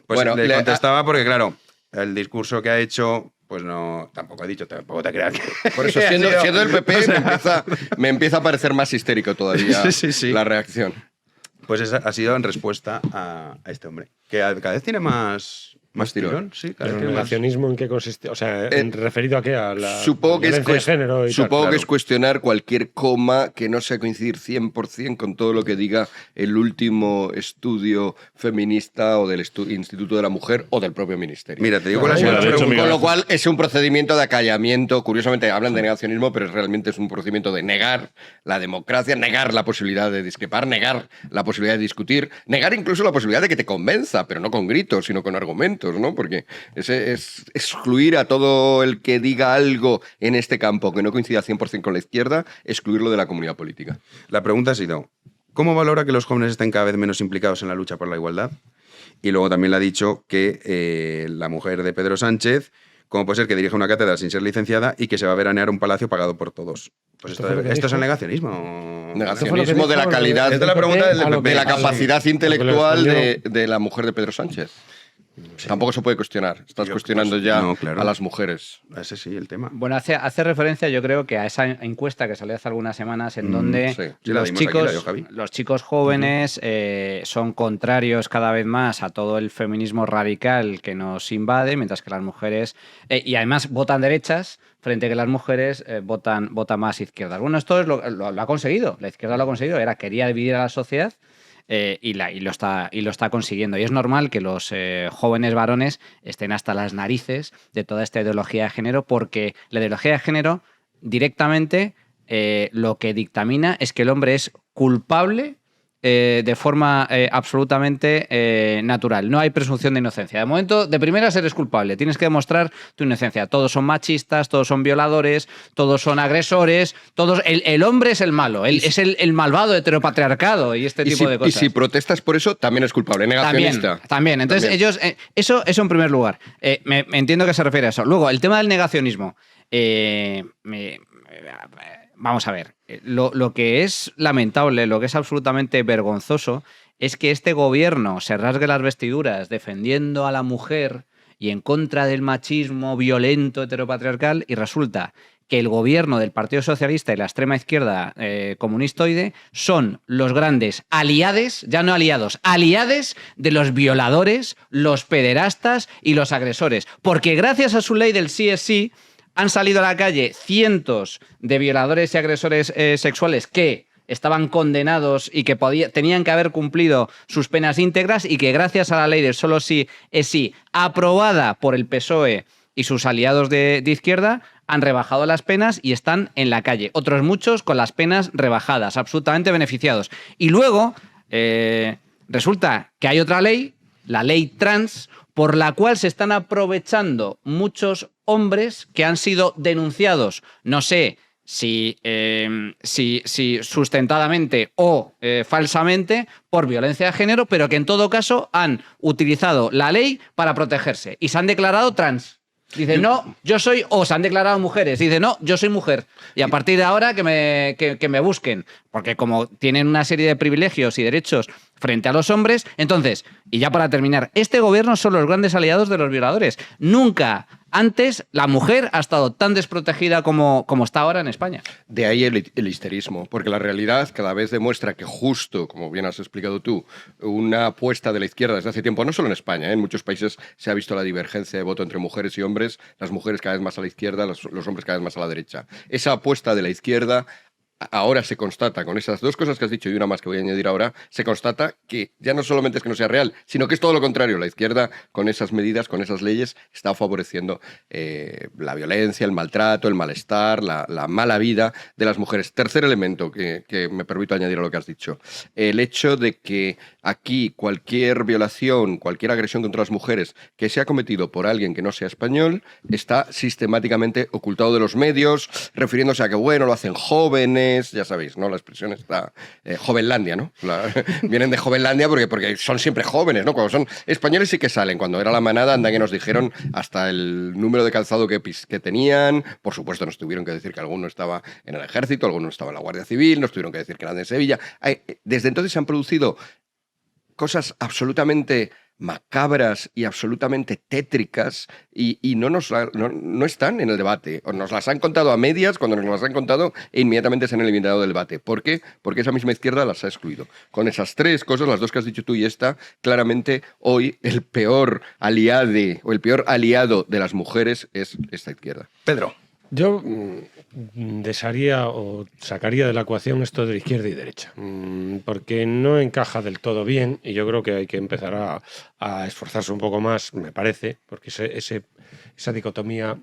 Pues Bueno, le contestaba porque, claro, el discurso que ha hecho, pues no, tampoco he dicho, tampoco te creas que... Por eso, siendo el PP, O sea, me empieza a parecer más histérico todavía Sí. la reacción. Pues esa ha sido en respuesta a este hombre, que cada vez tiene más tirón. Sí, cada vez ¿El tiene más... negacionismo en qué consiste? O sea, ¿referido a qué? A la Supongo que violencia de género y tal. supongo que es Claro. cuestionar cualquier coma que no sea coincidir 100% con todo lo que diga el último estudio feminista o del Instituto de la Mujer o del propio ministerio. Mira, te digo con Con lo cual es un procedimiento de acallamiento. Curiosamente hablan de negacionismo, pero realmente es un procedimiento de negar la democracia, negar la posibilidad de discrepar, negar la posibilidad de discutir, negar incluso la posibilidad de que te convenza, pero no con gritos, sino con argumentos, ¿no? Porque es excluir a todo el que diga algo en este campo que no coincida 100% con la izquierda, excluirlo de la comunidad política. La pregunta ha sido, ¿cómo valora que los jóvenes estén cada vez menos implicados en la lucha por la igualdad? Y luego también le ha dicho que la mujer de Pedro Sánchez, ¿cómo puede ser que dirija una cátedra sin ser licenciada y que se va a veranear un palacio pagado por todos? Pues esto es el negacionismo. Negacionismo de la calidad, Esta es la pregunta de la capacidad intelectual lo que le de la mujer de Pedro Sánchez. Tampoco se puede cuestionar. Estás cuestionando ya claro. a las mujeres. Ese sí, el tema. Bueno, hace referencia, yo creo, que a esa encuesta que salió hace algunas semanas en donde Sí, la dimos aquí, la dio Javi. los chicos jóvenes son contrarios cada vez más a todo el feminismo radical que nos invade, mientras que las mujeres, y además votan derechas, frente a que las mujeres votan más izquierdas. Bueno, esto es lo ha conseguido, la izquierda lo ha conseguido, quería dividir a la sociedad. Y lo está consiguiendo. Y es normal que los jóvenes varones estén hasta las narices de toda esta ideología de género, porque la ideología de género directamente lo que dictamina es que el hombre es culpable de forma absolutamente natural. No hay presunción de inocencia. De momento, de primeras eres culpable. Tienes que demostrar tu inocencia. Todos son machistas, todos son violadores, todos son agresores, todos... El hombre es el malo, es el malvado heteropatriarcado y este tipo de cosas. Y si protestas por eso, también es culpable, negacionista. También. Entonces, ellos... eso en primer lugar. Me entiendo que se refiere a eso. Luego, el tema del negacionismo. Vamos a ver, lo que es lamentable, lo que es absolutamente vergonzoso, es que este gobierno se rasgue las vestiduras defendiendo a la mujer y en contra del machismo violento heteropatriarcal, y resulta que el gobierno del Partido Socialista y la extrema izquierda comunistoide son los grandes aliades, ya no aliados, aliades de los violadores, los pederastas y los agresores. Porque gracias a su ley del sí es sí, han salido a la calle cientos de violadores y agresores sexuales que estaban condenados y que tenían que haber cumplido sus penas íntegras, y que gracias a la ley del solo sí es sí, aprobada por el PSOE y sus aliados de izquierda, han rebajado las penas y están en la calle. Otros muchos con las penas rebajadas, absolutamente beneficiados. Y luego resulta que hay otra ley la ley trans, por la cual se están aprovechando muchos hombres que han sido denunciados, no sé si sustentadamente o falsamente, por violencia de género, pero que en todo caso han utilizado la ley para protegerse y se han declarado trans. Dicen, no, yo soy... O se han declarado mujeres. Dicen, no, yo soy mujer. Y a partir de ahora que me busquen. Porque como tienen una serie de privilegios y derechos frente a los hombres... Entonces, y ya para terminar, este gobierno son los grandes aliados de los violadores. Nunca antes la mujer ha estado tan desprotegida como está ahora en España. De ahí el histerismo, porque la realidad cada vez demuestra que justo, como bien has explicado tú, una apuesta de la izquierda desde hace tiempo, no solo en España, en muchos países se ha visto la divergencia de voto entre mujeres y hombres, las mujeres cada vez más a la izquierda, los hombres cada vez más a la derecha. Esa apuesta de la izquierda ahora se constata, con esas dos cosas que has dicho y una más que voy a añadir ahora, se constata que ya no solamente es que no sea real, sino que es todo lo contrario. La izquierda, con esas medidas, con esas leyes, está favoreciendo la violencia, el maltrato, el malestar, la mala vida de las mujeres. Tercer elemento que me permito añadir a lo que has dicho. El hecho de que aquí cualquier violación, cualquier agresión contra las mujeres que sea cometido por alguien que no sea español, está sistemáticamente ocultado de los medios, refiriéndose a que, bueno, lo hacen jóvenes, ya sabéis, ¿no? La expresión está jovenlandia, ¿no? Vienen de jovenlandia porque son siempre jóvenes, ¿no? Cuando son españoles sí que salen. Cuando era la manada, anda que nos dijeron hasta el número de calzado que tenían. Por supuesto, nos tuvieron que decir que alguno estaba en el ejército, alguno estaba en la Guardia Civil, nos tuvieron que decir que eran de Sevilla. Desde entonces se han producido cosas absolutamente macabras y absolutamente tétricas y no están en el debate. O nos las han contado a medias cuando nos las han contado e inmediatamente se han eliminado del debate. ¿Por qué? Porque esa misma izquierda las ha excluido. Con esas tres cosas, las dos que has dicho tú y esta, claramente hoy el peor aliade o el peor aliado de las mujeres es esta izquierda. Pedro. Yo desharía o sacaría de la ecuación esto de izquierda y derecha, porque no encaja del todo bien y yo creo que hay que empezar a esforzarse un poco más, me parece, porque esa dicotomía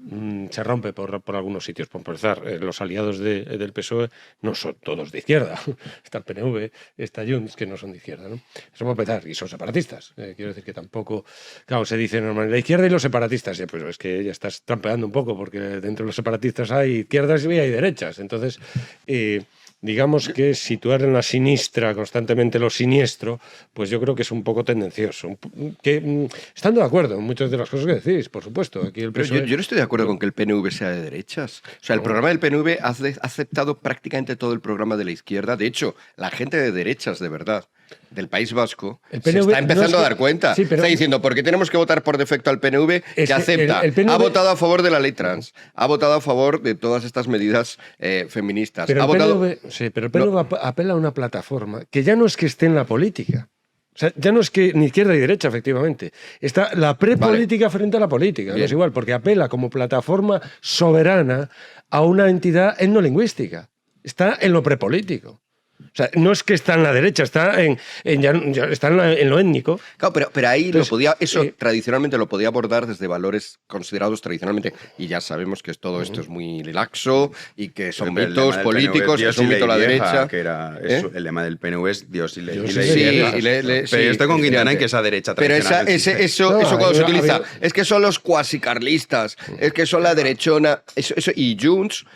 se rompe por algunos sitios. Por empezar, los aliados del PSOE no son todos de izquierda. Está el PNV, está Junts, que no son de izquierda, ¿no? Eso por empezar, y son separatistas. Quiero decir que tampoco... Claro, se dice normalmente la izquierda y los separatistas. Pues es que ya estás trampeando un poco, porque dentro de los separatistas hay izquierdas y hay derechas. Entonces... digamos que situar en la sinistra constantemente lo siniestro, pues yo creo que es un poco tendencioso. Estando de acuerdo en muchas de las cosas que decís, por supuesto. Aquí el PSOE... yo no estoy de acuerdo con que el PNV sea de derechas. O sea, el programa del PNV ha aceptado prácticamente todo el programa de la izquierda. De hecho, la gente de derechas, de verdad, del País Vasco, se está empezando a dar cuenta. Sí, pero... Está diciendo, ¿por qué tenemos que votar por defecto al PNV? Que acepta. El PNV... Ha votado a favor de la ley trans, ha votado a favor de todas estas medidas feministas. Pero el PNV apela a una plataforma que ya no es que esté en la política. O sea, ya no es que ni izquierda ni derecha, efectivamente. Está la prepolítica frente a la política. Bien. No es igual, porque apela como plataforma soberana a una entidad etnolingüística. Está en lo prepolítico. O sea, no es que está en la derecha, está en lo étnico. Claro, pero ahí tradicionalmente lo podía abordar desde valores considerados tradicionalmente. Y ya sabemos que todo esto es muy laxo y que son mitos políticos, es un mito a la derecha. Que era el lema del PNV es Dios y ley vieja. Pero yo estoy con Quintana en que esa derecha tradicional. Pero eso cuando se utiliza, es que son los cuasicarlistas, es que son la derechona, y Junts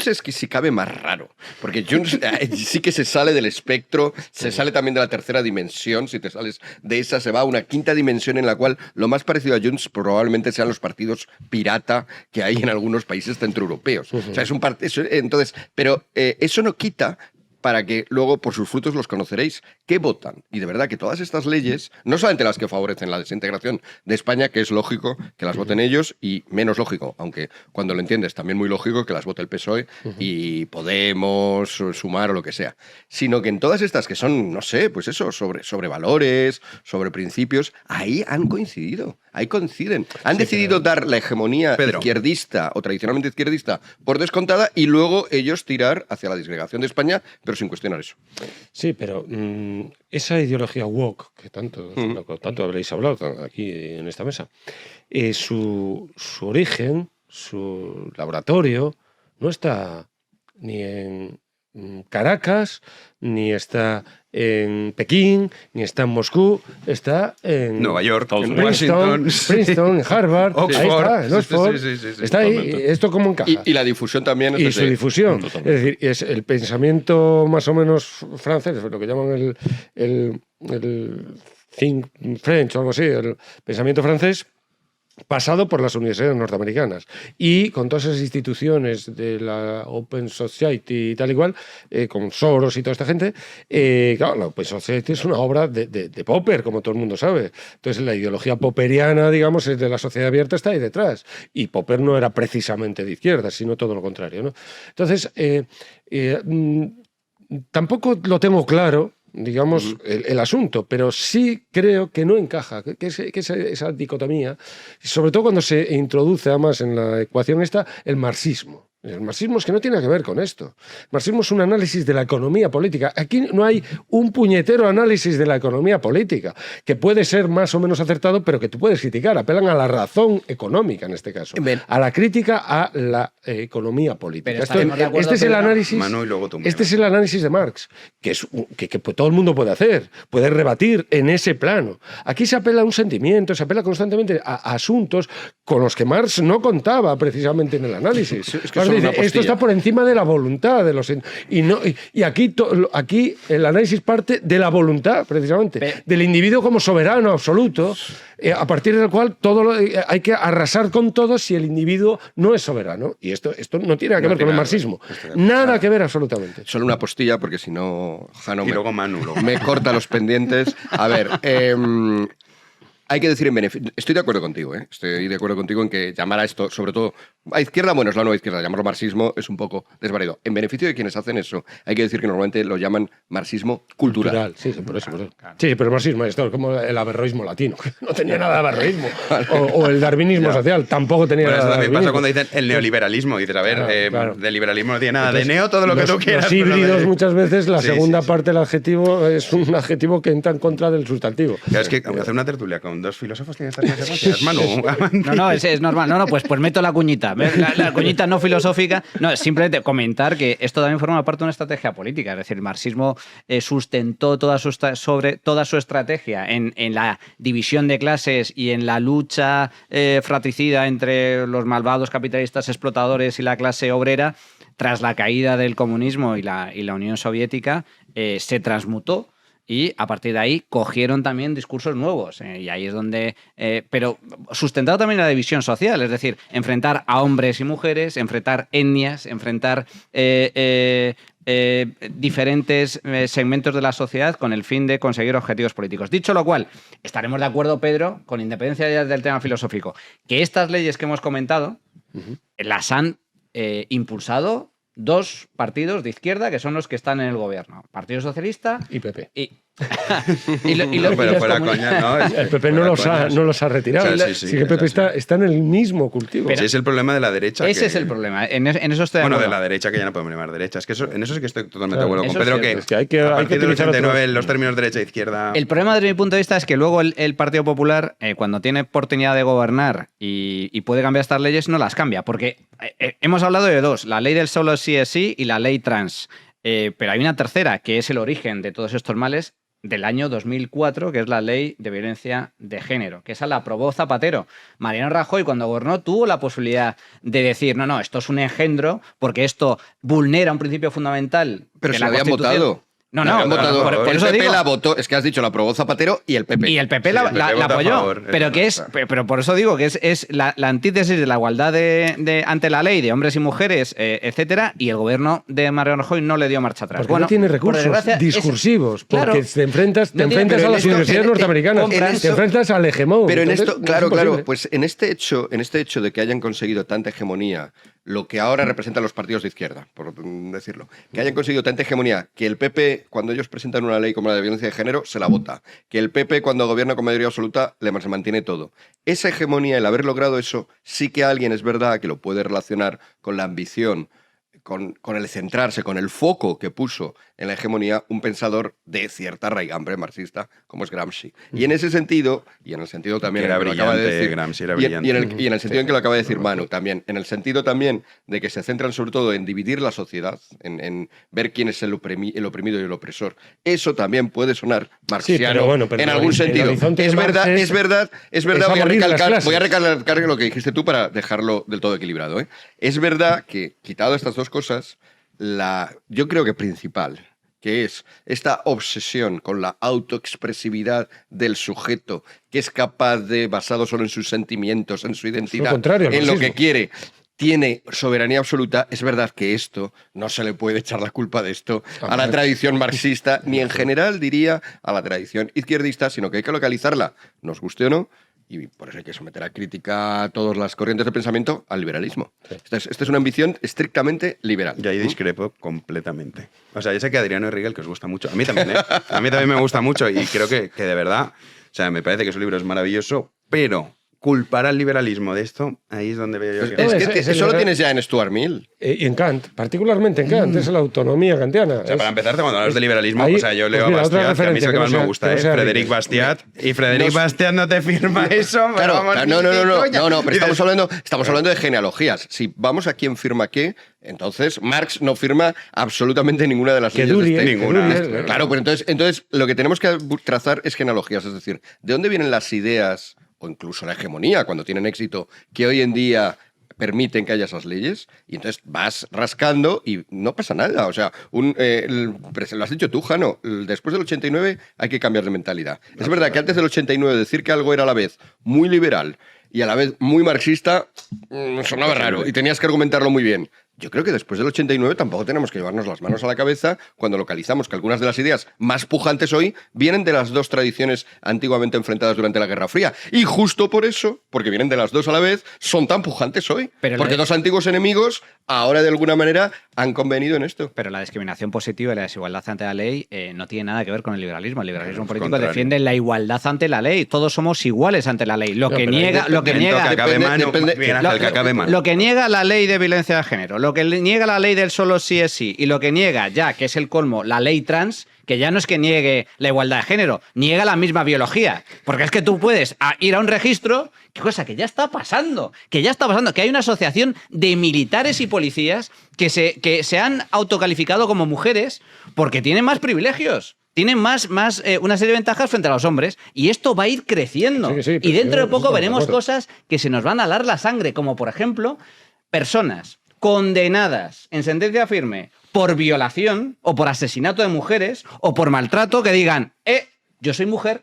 es que sí cabe más raro, porque Junts sí que se sale del espectro, se sale también de la tercera dimensión, si te sales de esa se va a una quinta dimensión en la cual lo más parecido a Junts probablemente sean los partidos pirata que hay en algunos países centroeuropeos. O sea, es un partido, entonces, pero eso no quita para que luego por sus frutos los conoceréis. ¿Qué votan? Y de verdad que todas estas leyes, no solamente las que favorecen la desintegración de España, que es lógico que las voten ellos, y menos lógico, aunque cuando lo entiendes también muy lógico que las vote el PSOE y Podemos, Sumar o lo que sea, sino que en todas estas que son, no sé, pues eso, sobre valores, sobre principios, ahí han coincidido, ahí coinciden. Han decidido dar la hegemonía izquierdista o tradicionalmente izquierdista por descontada y luego ellos tirar hacia la disgregación de España, pero sin cuestionar eso. Sí, pero esa ideología woke, que tanto habréis hablado aquí en esta mesa, su origen, su laboratorio, no está ni en Caracas, ni está en Pekín, ni está en Moscú, está en Nueva York, en Washington, Princeton, en Harvard, Oxford. ahí está, en Oxford. Sí, Está ahí. ¿Esto cómo encaja? Y la difusión también. Y su difusión. Es decir, es el pensamiento más o menos francés, lo que llaman el think French o algo así, el pensamiento francés, pasado por las universidades norteamericanas y con todas esas instituciones de la Open Society y tal igual, con Soros y toda esta gente, claro, la Open Society es una obra de Popper, como todo el mundo sabe. Entonces la ideología popperiana, digamos, de la sociedad abierta está ahí detrás. Y Popper no era precisamente de izquierda, sino todo lo contrario, ¿no? Entonces, tampoco lo tengo claro, digamos, el asunto, pero sí creo que no encaja, que esa dicotomía, sobre todo cuando se introduce además en la ecuación esta el marxismo. El marxismo es que no tiene que ver con esto. El marxismo es un análisis de la economía política. Aquí no hay un puñetero análisis de la economía política, que puede ser más o menos acertado, pero que tú puedes criticar. Apelan a la razón económica, en este caso. A la crítica a la economía política. Este es el análisis. Este es el análisis de Marx, que todo el mundo puede hacer, puede rebatir en ese plano. Aquí se apela a un sentimiento, se apela constantemente a asuntos con los que Marx no contaba precisamente en el análisis. Esto está por encima de la voluntad de los y aquí el análisis parte de la voluntad, precisamente, del individuo como soberano absoluto, a partir del cual hay que arrasar con todo si el individuo no es soberano. Y esto no tiene nada que ver con el marxismo. Nada que ver absolutamente. Solo una postilla, porque si no, Jano Manu, me corta los pendientes. A ver, hay que decir en beneficio. Estoy de acuerdo contigo, ¿eh? Estoy de acuerdo contigo en que llamar a esto, sobre todo a izquierda, bueno, es la nueva izquierda, llamarlo marxismo es un poco desvarido. En beneficio de quienes hacen eso, hay que decir que normalmente lo llaman marxismo cultural. Sí, por eso. Sí, pero el marxismo es como el averroísmo latino, no tenía nada de averroísmo. O el darwinismo social, tampoco tenía nada de darwinismo. Eso también pasa cuando dicen el Sí. neoliberalismo. Dices, a ver, Claro. de liberalismo no tiene nada. Entonces, de neo, todo lo que tú quieras. Los híbridos, pero muchas veces, la Sí, segunda parte del adjetivo es un adjetivo que entra en contra del sustantivo. Claro, es que hacer una tertulia con dos filósofos tiene estas consecuencias, Manu. No, es normal. No, pues meto la cuñita. La cuñita no filosófica. No, es simplemente comentar que esto también forma parte de una estrategia política. Es decir, el marxismo sustentó sobre toda su estrategia en la división de clases y en la lucha fratricida entre los malvados capitalistas explotadores y la clase obrera. Tras la caída del comunismo y la Unión Soviética, se transmutó. Y a partir de ahí cogieron también discursos nuevos. Y ahí es donde... pero sustentado también la división social, es decir, enfrentar a hombres y mujeres, enfrentar etnias, enfrentar diferentes segmentos de la sociedad con el fin de conseguir objetivos políticos. Dicho lo cual, estaremos de acuerdo, Pedro, con independencia ya del tema filosófico, que estas leyes que hemos comentado las han impulsado dos partidos de izquierda que son los que están en el gobierno. Partido Socialista y PP. Pero fuera coña, ¿no? El PP no los ha retirado. Sí, que el PP está en el mismo cultivo. Pero, sí, es el problema de la derecha. Ese es el problema. En eso estoy de acuerdo. Bueno, de la derecha, que ya no podemos llamar derecha. Es que en eso sí que estoy totalmente de acuerdo con Pedro, que hay que a partir del utilizar 89 los términos derecha e izquierda... El problema desde mi punto de vista es que luego el Partido Popular, cuando tiene oportunidad de gobernar y puede cambiar estas leyes, no las cambia. Porque hemos hablado de dos, la ley del solo sí es sí y la ley trans. Pero hay una tercera, que es el origen de todos estos males, del año 2004, que es la Ley de Violencia de Género, que esa la aprobó Zapatero. Mariano Rajoy, cuando gobernó, tuvo la posibilidad de decir, no, esto es un engendro, porque esto vulnera un principio fundamental. Pero de se la lo habían Constitución. votado. No, por eso el PP digo. la votó, es que has dicho, la aprobó Zapatero y el PP. Y el PP la apoyó. Pero por eso digo que es la antítesis de la igualdad ante la ley de hombres y mujeres, etcétera, y el gobierno de Mariano Rajoy no le dio marcha atrás. Porque no tiene recursos discursivos, porque claro, te enfrentas a las universidades norteamericanas, te enfrentas al hegemón. Pero en esto, entonces, claro, pues en este hecho de que hayan conseguido tanta hegemonía, lo que ahora representan los partidos de izquierda, por decirlo, que hayan conseguido tanta hegemonía, que el PP, cuando ellos presentan una ley como la de violencia de género, se la vota, que el PP, cuando gobierna con mayoría absoluta, se mantiene todo. Esa hegemonía, el haber logrado eso, sí que alguien es verdad que lo puede relacionar con la ambición con el centrarse, con el foco que puso en la hegemonía un pensador de cierta raigambre marxista como es Gramsci. Y en ese sentido, y en el sentido también... Que era en que lo acaba de brillante, decir, Gramsci era y brillante. en el sentido en que lo acaba de decir Manu también, en el sentido también de que se centran sobre todo en dividir la sociedad, en ver quién es el oprimido y el opresor. Eso también puede sonar marxiano pero en algún sentido. Es verdad, abolir las voy a clases. recalcar lo que dijiste tú para dejarlo del todo equilibrado, ¿eh? Es verdad que, quitado estas dos cosas, yo creo que principal, que es esta obsesión con la autoexpresividad del sujeto, que es capaz de, basado solo en sus sentimientos, en su identidad, contrario al en lo que marxismo. quiere, tiene soberanía absoluta. Es verdad que esto, no se le puede echar la culpa de esto a la tradición marxista, ni en general, diría, a la tradición izquierdista, sino que hay que localizarla, nos guste o no, y por eso hay que someter a crítica a todas las corrientes de pensamiento al liberalismo. Esta es una ambición estrictamente liberal. Y ahí discrepo completamente. O sea, yo sé que Adriano y Rigel, que os gusta mucho. A mí también, ¿eh? A mí también me gusta mucho y creo que de verdad, o sea, me parece que su libro es maravilloso, pero culpar al liberalismo de esto, ahí es donde veo yo que... Es que eso lo tienes ya en Stuart Mill. Y en Kant, particularmente en Kant, es la autonomía kantiana. O sea, para empezar, cuando hablas de liberalismo, ahí, o sea, yo leo pues mira, a otra Bastiat, que a mí es el que más referencia me gusta, que no sea Frederic Rigel. Bastiat, y Frederic Bastiat no te firma eso, pero Claro, vamos... no, pero estamos hablando de genealogías. Si vamos a quién firma qué, entonces Marx no firma absolutamente ninguna de las Que leyes Durie, de este. ninguna. Claro, pues entonces lo que tenemos que trazar es genealogías, es decir, ¿de dónde vienen las ideas o incluso la hegemonía, cuando tienen éxito, que hoy en día permiten que haya esas leyes? Y entonces vas rascando y no pasa nada. O sea, lo has dicho tú, Jano, después del 89 hay que cambiar de mentalidad. Es verdad que antes del 89 decir que algo era a la vez muy liberal y a la vez muy marxista sonaba raro y tenías que argumentarlo muy bien. Yo creo que después del 89 tampoco tenemos que llevarnos las manos a la cabeza cuando localizamos que algunas de las ideas más pujantes hoy vienen de las dos tradiciones antiguamente enfrentadas durante la Guerra Fría. Y justo por eso, porque vienen de las dos a la vez, son tan pujantes hoy. Porque dos antiguos enemigos ahora de alguna manera han convenido en esto. Pero la discriminación positiva y la desigualdad ante la ley no tiene nada que ver con el liberalismo. El liberalismo político contrario. defiende la igualdad ante la ley. Todos somos iguales ante la ley. Lo que niega la ley de violencia de género, lo que niega la ley del solo sí es sí, y lo que niega ya, que es el colmo, la ley trans, que ya no es que niegue la igualdad de género, niega la misma biología. Porque es que tú puedes ir a un registro, qué cosa que ya está pasando, que hay una asociación de militares y policías que se han autocalificado como mujeres porque tienen más privilegios. Tienen más una serie de ventajas frente a los hombres, y esto va a ir creciendo. Sí, y dentro de poco estamos de veremos acuerdo. cosas que se nos van a dar la sangre, como por ejemplo personas condenadas en sentencia firme por violación o por asesinato de mujeres o por maltrato que digan, yo soy mujer.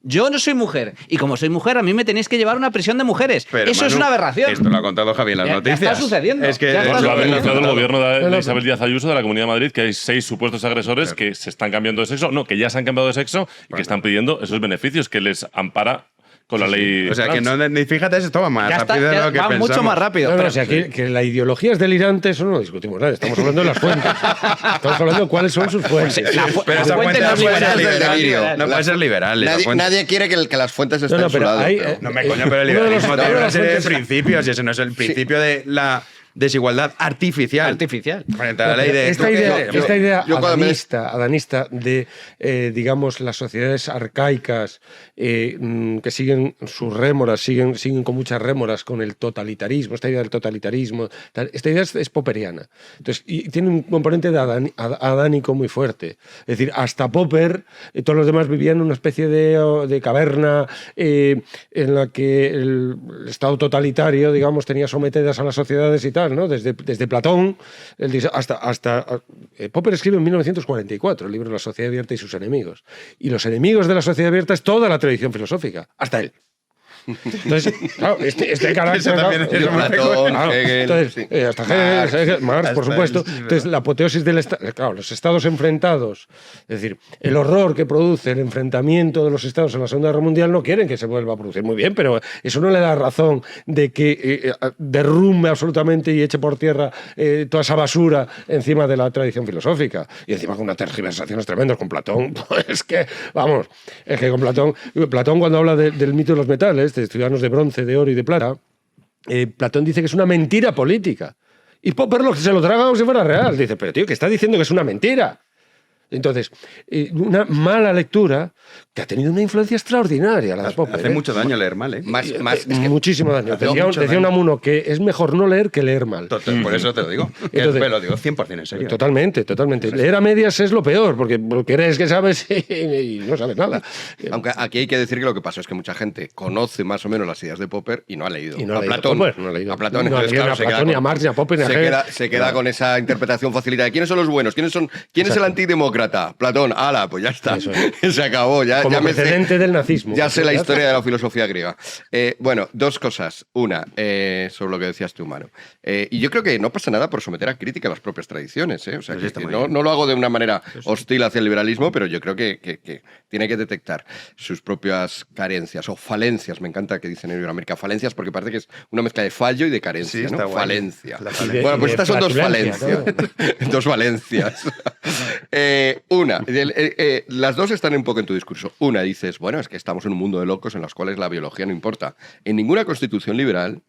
Yo no soy mujer, y como soy mujer, a mí me tenéis que llevar a una prisión de mujeres. Pero, eso es Manu, una aberración. Esto lo ha contado Javi en las Ya noticias. está sucediendo. Es que Ya está Lo ha sucediendo. denunciado el gobierno de No, Isabel Díaz Ayuso de la Comunidad de Madrid, que hay 6 supuestos agresores que se están cambiando de sexo, no, que ya se han cambiado de sexo y que están pidiendo esos beneficios que les ampara con la ley. O sea, que trans. no, ni fíjate, esto va más Ya está, rápido de ya lo que va pensamos. mucho más rápido. No, pero- o sea, que la ideología es delirante, eso no lo discutimos nada. Estamos hablando de las fuentes. Estamos hablando de cuáles son sus fuentes. Pero esa fuente no puede ser liberal. No puede ser liberal. esa fuente. Nadie quiere que las fuentes estén No, a su pero lado. hay- pero- No me coño, pero el Uno de los- liberalismo tiene uno de una los serie de fuentes- principios y ese no es el principio de la desigualdad artificial. Artificial. Frente a la ley de... Esta idea yo cuando me- adanista de, digamos, las sociedades arcaicas que siguen sus rémoras, siguen con muchas rémoras con el totalitarismo, esta idea del totalitarismo, esta idea es popperiana. Entonces, y tiene un componente adánico muy fuerte. Es decir, hasta Popper, todos los demás vivían en una especie de caverna en la que el Estado totalitario, digamos, tenía sometidas a las sociedades y tal, ¿no? Desde Platón hasta Popper escribe en 1944 el libro La sociedad abierta y sus enemigos. Y los enemigos de la sociedad abierta es toda la tradición filosófica, hasta él. Entonces, claro, este carácter... Eso también es claro, muy Platón, claro, Hegel, entonces, sí. hasta Hegel, Marx, por hasta supuesto. él, sí, Entonces, la apoteosis del Estado... Claro, los estados enfrentados, es decir, el horror que produce el enfrentamiento de los estados en la Segunda Guerra Mundial no quieren que se vuelva a producir. Muy bien, pero eso no le da razón de que derrumbe absolutamente y eche por tierra toda esa basura encima de la tradición filosófica. Y encima con unas tergiversaciones tremendas con Platón. Pues que, vamos, es que con Platón cuando habla del mito de los metales, de ciudadanos de bronce, de oro y de plata, Platón dice que es una mentira política. Y Popper se lo traga como si fuera real. Dice, pero tío, que está diciendo que es una mentira. Entonces, una mala lectura que ha tenido una influencia extraordinaria, la de Popper. Hace mucho daño leer mal, ¿eh? Muchísimo daño. Decía Unamuno que es mejor no leer que leer mal. Por eso te lo digo. Entonces, lo digo 100% en serio. Totalmente. Leer a medias es lo peor, porque crees que sabes y no sabes nada. Aunque aquí hay que decir que lo que pasó es que mucha gente conoce más o menos las ideas de Popper y no ha leído. Y no ha leído Platón. Popper, no ha leído. A Platón. No ha leído ni a Platón, ni a Marx, ni a Popper, ni a Hegel. Se queda con esa interpretación facilitada. ¿Quiénes son los buenos? ¿Quién es el antidemócrata? Platón, ala, pues ya está. Se acabó. Como precedente del nazismo. Ya sé la historia de la filosofía griega. Bueno, dos cosas. Una, sobre lo que decías tú, Manu. Y yo creo que no pasa nada por someter a crítica las propias tradiciones. O sea, que no lo hago de una manera hostil hacia el liberalismo, pero yo creo que tiene que detectar sus propias carencias o falencias. Me encanta que dicen en Iberoamérica falencias porque parece que es una mezcla de fallo y de carencia. Sí, ¿no? Falencia. Bueno, pues estas son dos falencias. ¿no? Dos valencias. Una, las dos están un poco en tu discurso. Una, dices, bueno, es que estamos en un mundo de locos en los cuales la biología no importa. En ninguna constitución liberal,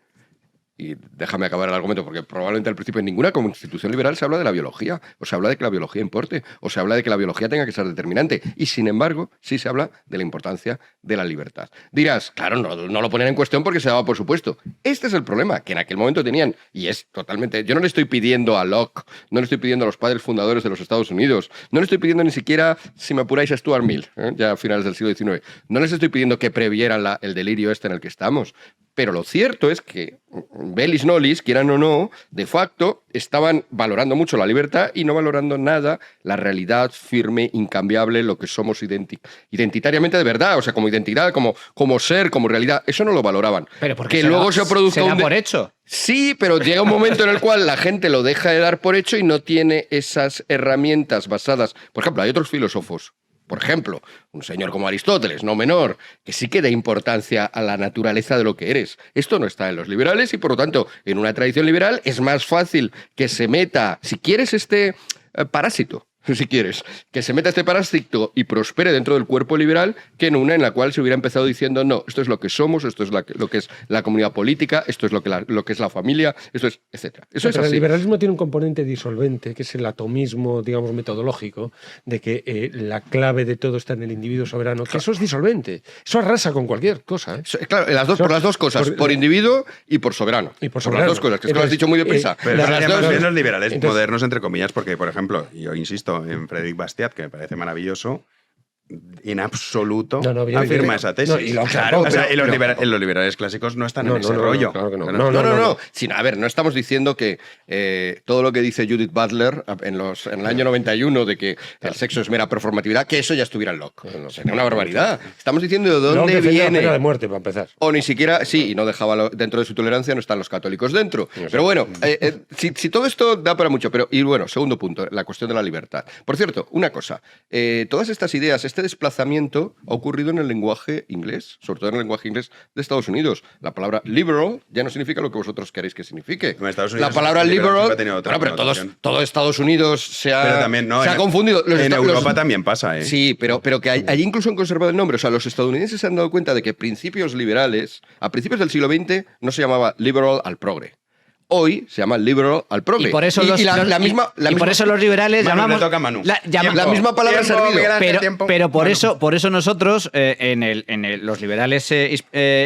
y déjame acabar el argumento porque probablemente al principio en ninguna constitución liberal se habla de la biología, o se habla de que la biología importe, o se habla de que la biología tenga que ser determinante, y sin embargo sí se habla de la importancia de la libertad. Dirás, claro, no lo ponen en cuestión porque se daba por supuesto. Este es el problema, que en aquel momento tenían, y es totalmente... Yo no le estoy pidiendo a Locke, no le estoy pidiendo a los padres fundadores de los Estados Unidos, no le estoy pidiendo ni siquiera, si me apuráis, a Stuart Mill, ya a finales del siglo XIX, no les estoy pidiendo que previeran el delirio este en el que estamos, pero lo cierto es que Bellis Nollis, quieran o no, de facto estaban valorando mucho la libertad y no valorando nada la realidad firme, incambiable, lo que somos identitariamente de verdad, o sea, como identidad, como ser, como realidad. Eso no lo valoraban. Pero porque que luego se produjo da por hecho. Sí, pero llega un momento en el cual la gente lo deja de dar por hecho y no tiene esas herramientas basadas. Por ejemplo, hay otros filósofos. Por ejemplo, un señor como Aristóteles, no menor, que sí que da importancia a la naturaleza de lo que eres. Esto no está en los liberales y, por lo tanto, en una tradición liberal es más fácil que se meta, si quieres, este parásito, si quieres, que se meta este parásito y prospere dentro del cuerpo liberal, que en una en la cual se hubiera empezado diciendo, no, esto es lo que somos, esto es lo que es la comunidad política, esto es lo que es la familia, esto es, etcétera. Eso es así. El liberalismo tiene un componente disolvente, que es el atomismo, digamos, metodológico, de que la clave de todo está en el individuo soberano, que eso es disolvente. Eso arrasa con cualquier cosa. Claro, por las dos cosas, por individuo y por soberano. Y por las dos cosas, que es que lo has dicho muy deprisa. Pero los liberales modernos, entre comillas, porque, por ejemplo, yo insisto en Frédéric Bastiat, que me parece maravilloso, en absoluto afirma esa tesis. No, y los liberales clásicos no están en ese rollo. Claro que no. No. A ver, no estamos diciendo que todo lo que dice Judith Butler en el año 91 de que el sexo es mera performatividad, que eso ya estuviera en Locke. Sería una barbaridad. Estamos diciendo de dónde viene. Pena de muerte, para empezar. O ni siquiera, sí, y no dejaba dentro de su tolerancia, no están los católicos dentro. Pero bueno, si todo esto da para mucho. Y bueno, segundo punto, la cuestión de la libertad. Por cierto, una cosa, todas estas ideas, este desplazamiento ha ocurrido en el lenguaje inglés, sobre todo en el lenguaje inglés de Estados Unidos. La palabra liberal ya no significa lo que vosotros queréis que signifique. La palabra liberal, pero todo Estados Unidos se ha confundido. En Europa también pasa, ¿eh? Sí, pero que allí incluso han conservado el nombre. O sea, los estadounidenses se han dado cuenta de que principios liberales, a principios del siglo XX, no se llamaba liberal al progre. Hoy se llama liberal al progre. Y por eso los liberales llamamos la misma palabra servido. Pero por eso nosotros en los liberales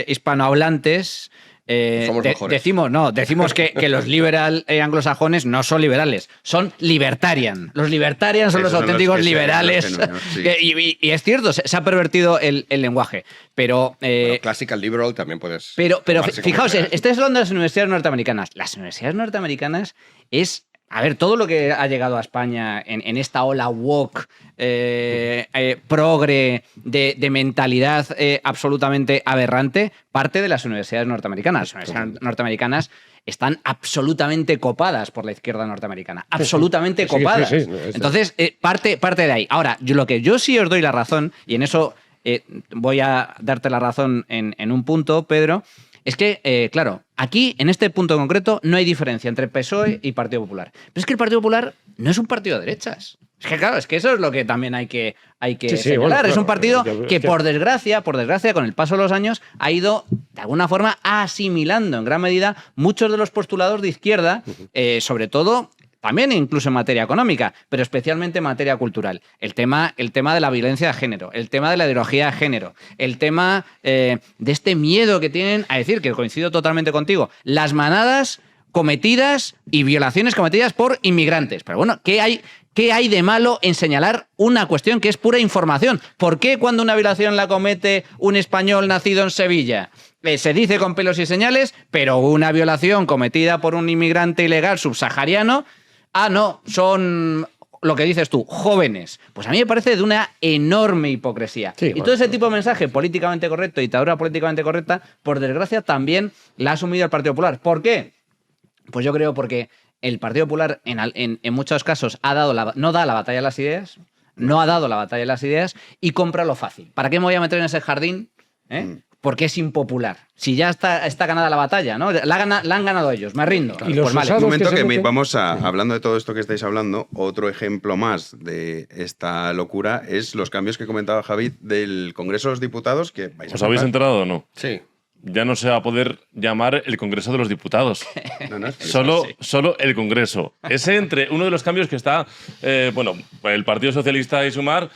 hispanohablantes decimos que los liberal anglosajones no son liberales, son libertarian. Los libertarians son los auténticos liberales. Y es cierto, se ha pervertido el lenguaje. Pero classical liberal también puedes. Pero fijaos, estáis hablando de las universidades norteamericanas. Las universidades norteamericanas es. A ver, todo lo que ha llegado a España en esta ola woke, progre, de mentalidad absolutamente aberrante, parte de las universidades norteamericanas. Las universidades norteamericanas están absolutamente copadas por la izquierda norteamericana. Absolutamente copadas. Entonces, parte de ahí. Ahora, lo que yo sí os doy la razón, y en eso voy a darte la razón en un punto, Pedro, es que, claro, aquí, en este punto concreto, no hay diferencia entre PSOE y Partido Popular. Pero es que el Partido Popular no es un partido de derechas. Es que claro, es que eso es lo que también hay que Sí, señalar. bueno, es un partido claro, que por desgracia, con el paso de los años, ha ido de alguna forma asimilando en gran medida muchos de los postulados de izquierda, sobre todo también incluso en materia económica, pero especialmente en materia cultural. El tema de la violencia de género, el tema de la ideología de género, el tema de este miedo que tienen a decir, que coincido totalmente contigo, las manadas cometidas y violaciones cometidas por inmigrantes. Pero bueno, ¿qué hay de malo en señalar una cuestión que es pura información? ¿Por qué cuando una violación la comete un español nacido en Sevilla se dice con pelos y señales, pero una violación cometida por un inmigrante ilegal subsahariano, no, son lo que dices tú, jóvenes? Pues a mí me parece de una enorme hipocresía. Sí, y todo ese tipo de mensaje políticamente correcto, dictadura políticamente correcta, por desgracia también la ha asumido el Partido Popular. ¿Por qué? Pues yo creo porque el Partido Popular en muchos casos no da la batalla de las ideas, no ha dado la batalla de las ideas y compra lo fácil. ¿Para qué me voy a meter en ese jardín? Porque es impopular. Si ya está ganada la batalla, ¿no? La han ganado ellos, me rindo. Y los Pues vale. Un momento que vamos hablando de todo esto que estáis hablando, otro ejemplo más de esta locura es los cambios que comentaba Javi del Congreso de los Diputados que vais a ¿Os habéis votar. enterado o no? Sí. Ya no se va a poder llamar el Congreso de los Diputados. Solo el Congreso. Ese entre uno de los cambios que está, el Partido Socialista y Sumar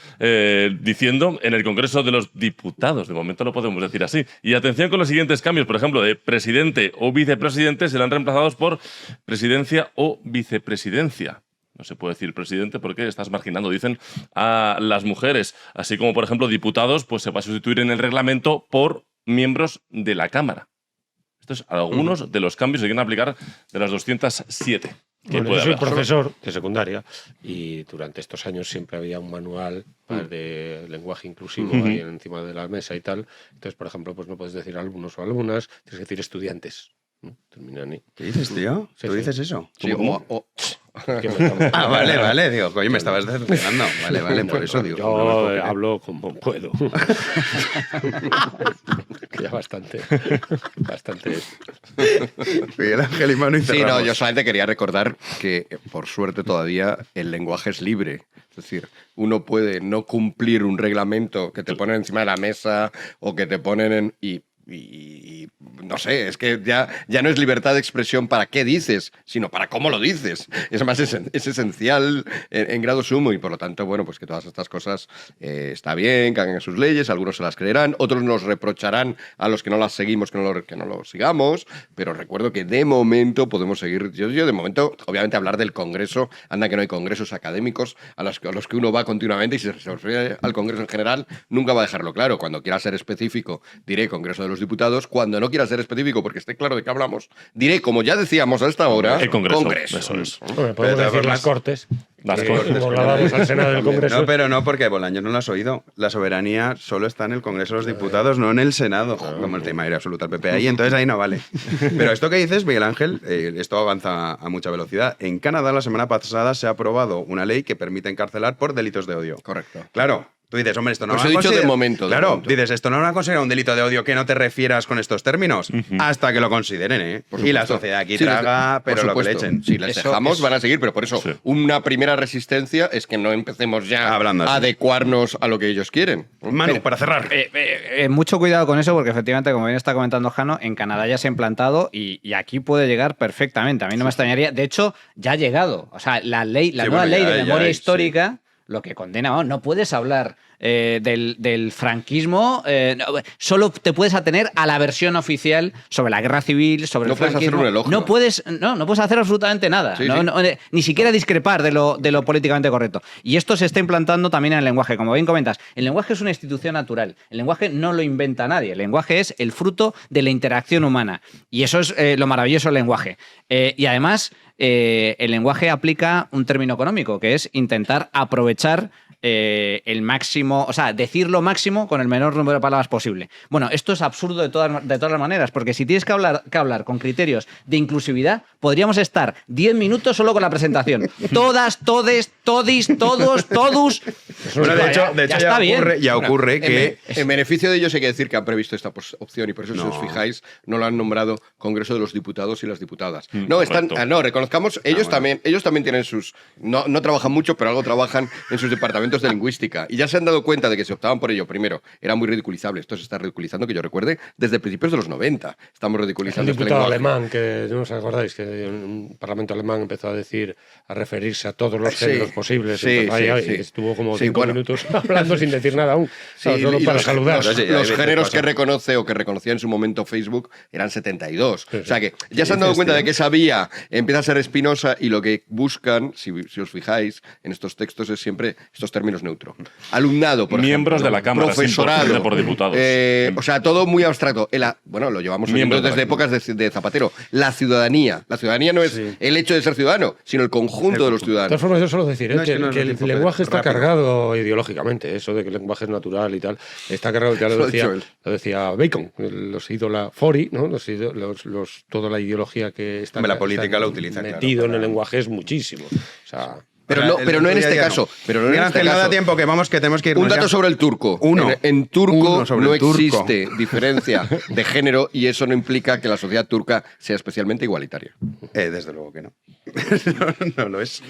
diciendo en el Congreso de los Diputados. De momento lo podemos decir así. Y atención con los siguientes cambios. Por ejemplo, de presidente o vicepresidente serán reemplazados por presidencia o vicepresidencia. No se puede decir presidente porque estás marginando, dicen, a las mujeres. Así como, por ejemplo, diputados, pues se va a sustituir en el reglamento por miembros de la Cámara. Estos son algunos de los cambios que quieren aplicar de las 207. Bueno, yo soy profesor de secundaria y durante estos años siempre había un manual de lenguaje inclusivo ahí encima de la mesa y tal. Entonces, por ejemplo, pues no puedes decir alumnos o alumnas, tienes que decir estudiantes. ¿No? Terminan ahí. ¿Qué dices, tío? Sí, ¿Tú sí. dices eso? Sí, vale. Digo, coño, me estabas decepcionando. Vale, por eso digo. Yo hablo como puedo. Ya bastante. Miguel Ángel y Manu y Sí, cerramos. no, yo solamente quería recordar que, por suerte, todavía el lenguaje es libre. Es decir, uno puede no cumplir un reglamento que te ponen encima de la mesa o que te ponen en... Y no sé, es que ya no es libertad de expresión para qué dices, sino para cómo lo dices. Es más, es esencial en grado sumo y por lo tanto, bueno, pues que todas estas cosas está bien, que hagan sus leyes, algunos se las creerán, otros nos reprocharán a los que no las seguimos que no lo sigamos, pero recuerdo que de momento podemos seguir, yo de momento, obviamente hablar del Congreso, anda que no hay congresos académicos a los que uno va continuamente y si se refiere al Congreso en general, nunca va a dejarlo claro. Cuando quiera ser específico, diré Congreso de los Diputados. Cuando no quiera ser específico, porque esté claro de qué hablamos, diré, como ya decíamos a esta hora, el Congreso. Eso es. Bueno, podemos decir las Cortes. Trasladamos al Senado del Congreso. No, pero no, porque Bolaños no lo has oído. La soberanía solo está en el Congreso de los Diputados, no en el Senado. Como el tema mayoría absoluta del PP ahí, entonces ahí no vale. Pero esto que dices, Miguel Ángel, esto avanza a mucha velocidad. En Canadá, la semana pasada, se ha aprobado una ley que permite encarcelar por delitos de odio. Correcto. Claro. Tú dices, hombre, esto no Pues lo he van a dicho de considerar- momento. Claro, dices, esto no lo van a considerar un delito de odio que no te refieras con estos términos. Hasta que lo consideren, ¿eh? Por Y la supuesto. sociedad aquí Sí, traga, por pero lo que le supuesto. echen. Si les dejamos, van a seguir, pero por eso una primera resistencia es que no empecemos ya Hablando así. a adecuarnos a lo que ellos quieren. Manu, para cerrar. Mucho cuidado con eso porque efectivamente, como bien está comentando Jano, en Canadá ya se ha implantado y aquí puede llegar perfectamente. A mí no me extrañaría. De hecho, ya ha llegado. O sea, la nueva ley de memoria histórica lo que condena, no puedes hablar del franquismo, solo te puedes atener a la versión oficial sobre la guerra civil, sobre el franquismo. No puedes hacer un elogio. No puedes hacer absolutamente nada. Sí, Ni siquiera discrepar de lo políticamente correcto. Y esto se está implantando también en el lenguaje. Como bien comentas, el lenguaje es una institución natural. El lenguaje no lo inventa nadie. El lenguaje es el fruto de la interacción humana. Y eso es lo maravilloso del lenguaje. Y además, el lenguaje aplica un término económico, que es intentar aprovechar el máximo, o sea, decir lo máximo con el menor número de palabras posible. Bueno, esto es absurdo de todas las maneras, porque si tienes que hablar con criterios de inclusividad, podríamos estar 10 minutos solo con la presentación. Todas, todes, todis, todos, todus. Bueno, de hecho ya ocurre que... En beneficio de ellos hay que decir que han previsto esta opción y por eso, si os fijáis, no lo han nombrado Congreso de los Diputados y las Diputadas. Reconozcamos, ellos también tienen sus... No trabajan mucho, pero algo trabajan en sus departamentos de lingüística. Y ya se han dado cuenta de que si optaban por ello, primero, era muy ridiculizable. Esto se está ridiculizando, que yo recuerde, desde principios de los 90. Estamos ridiculizando el diputado alemán, que no os acordáis, que en un parlamento alemán empezó a referirse a todos los géneros posibles. Estuvo como 5 minutos hablando sin decir nada aún. Solo para saludar. Los géneros que reconoce o que reconocía en su momento Facebook eran 72. O sea que ya se han dado cuenta de que esa vía empieza a ser espinosa y lo que buscan, si os fijáis, en estos textos es siempre estos términos neutros. Alumnado, por miembros ejemplo, de la Cámara, profesorado, por diputados. O sea, todo muy abstracto. Lo llevamos oyendo desde épocas de Zapatero. La ciudadanía no es el hecho de ser ciudadano, sino el conjunto de los ciudadanos. De todas formas, yo solo decir que el lenguaje está cargado ideológicamente, eso de que el lenguaje es natural y tal, está cargado, ya lo decía Bacon, los ídola fori, ¿no? Toda la ideología que está la política la utiliza metido en el lenguaje es muchísimo. O sea, pero no en este caso. No da tiempo, que tenemos que ir. Un dato sobre el turco. En turco no existe diferencia de género y eso no implica que la sociedad turca sea especialmente igualitaria. Desde luego que no. No lo es.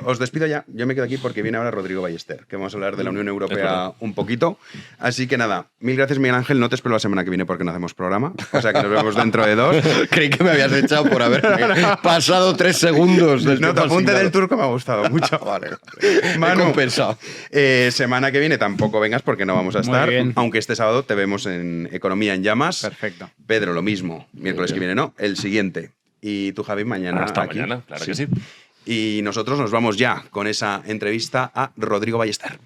Os despido ya. Yo me quedo aquí porque viene ahora Rodrigo Ballester, que vamos a hablar de la Unión Europea un poquito. Así que nada, mil gracias, Miguel Ángel. No te espero la semana que viene porque no hacemos programa. O sea que nos vemos dentro de 2. Creí que me habías echado por haberme pasado 3 segundos. No, tu apunte del turco me ha gustado mucho. Vale. Manu, compensado. Semana que viene tampoco vengas porque no vamos a estar. Aunque este sábado te vemos en Economía en Llamas. Perfecto. Pedro, lo mismo. Miércoles que viene no, el siguiente. Y tú, Javi, mañana. Hasta aquí. mañana, claro que sí. Y nosotros nos vamos ya con esa entrevista a Rodrigo Ballester.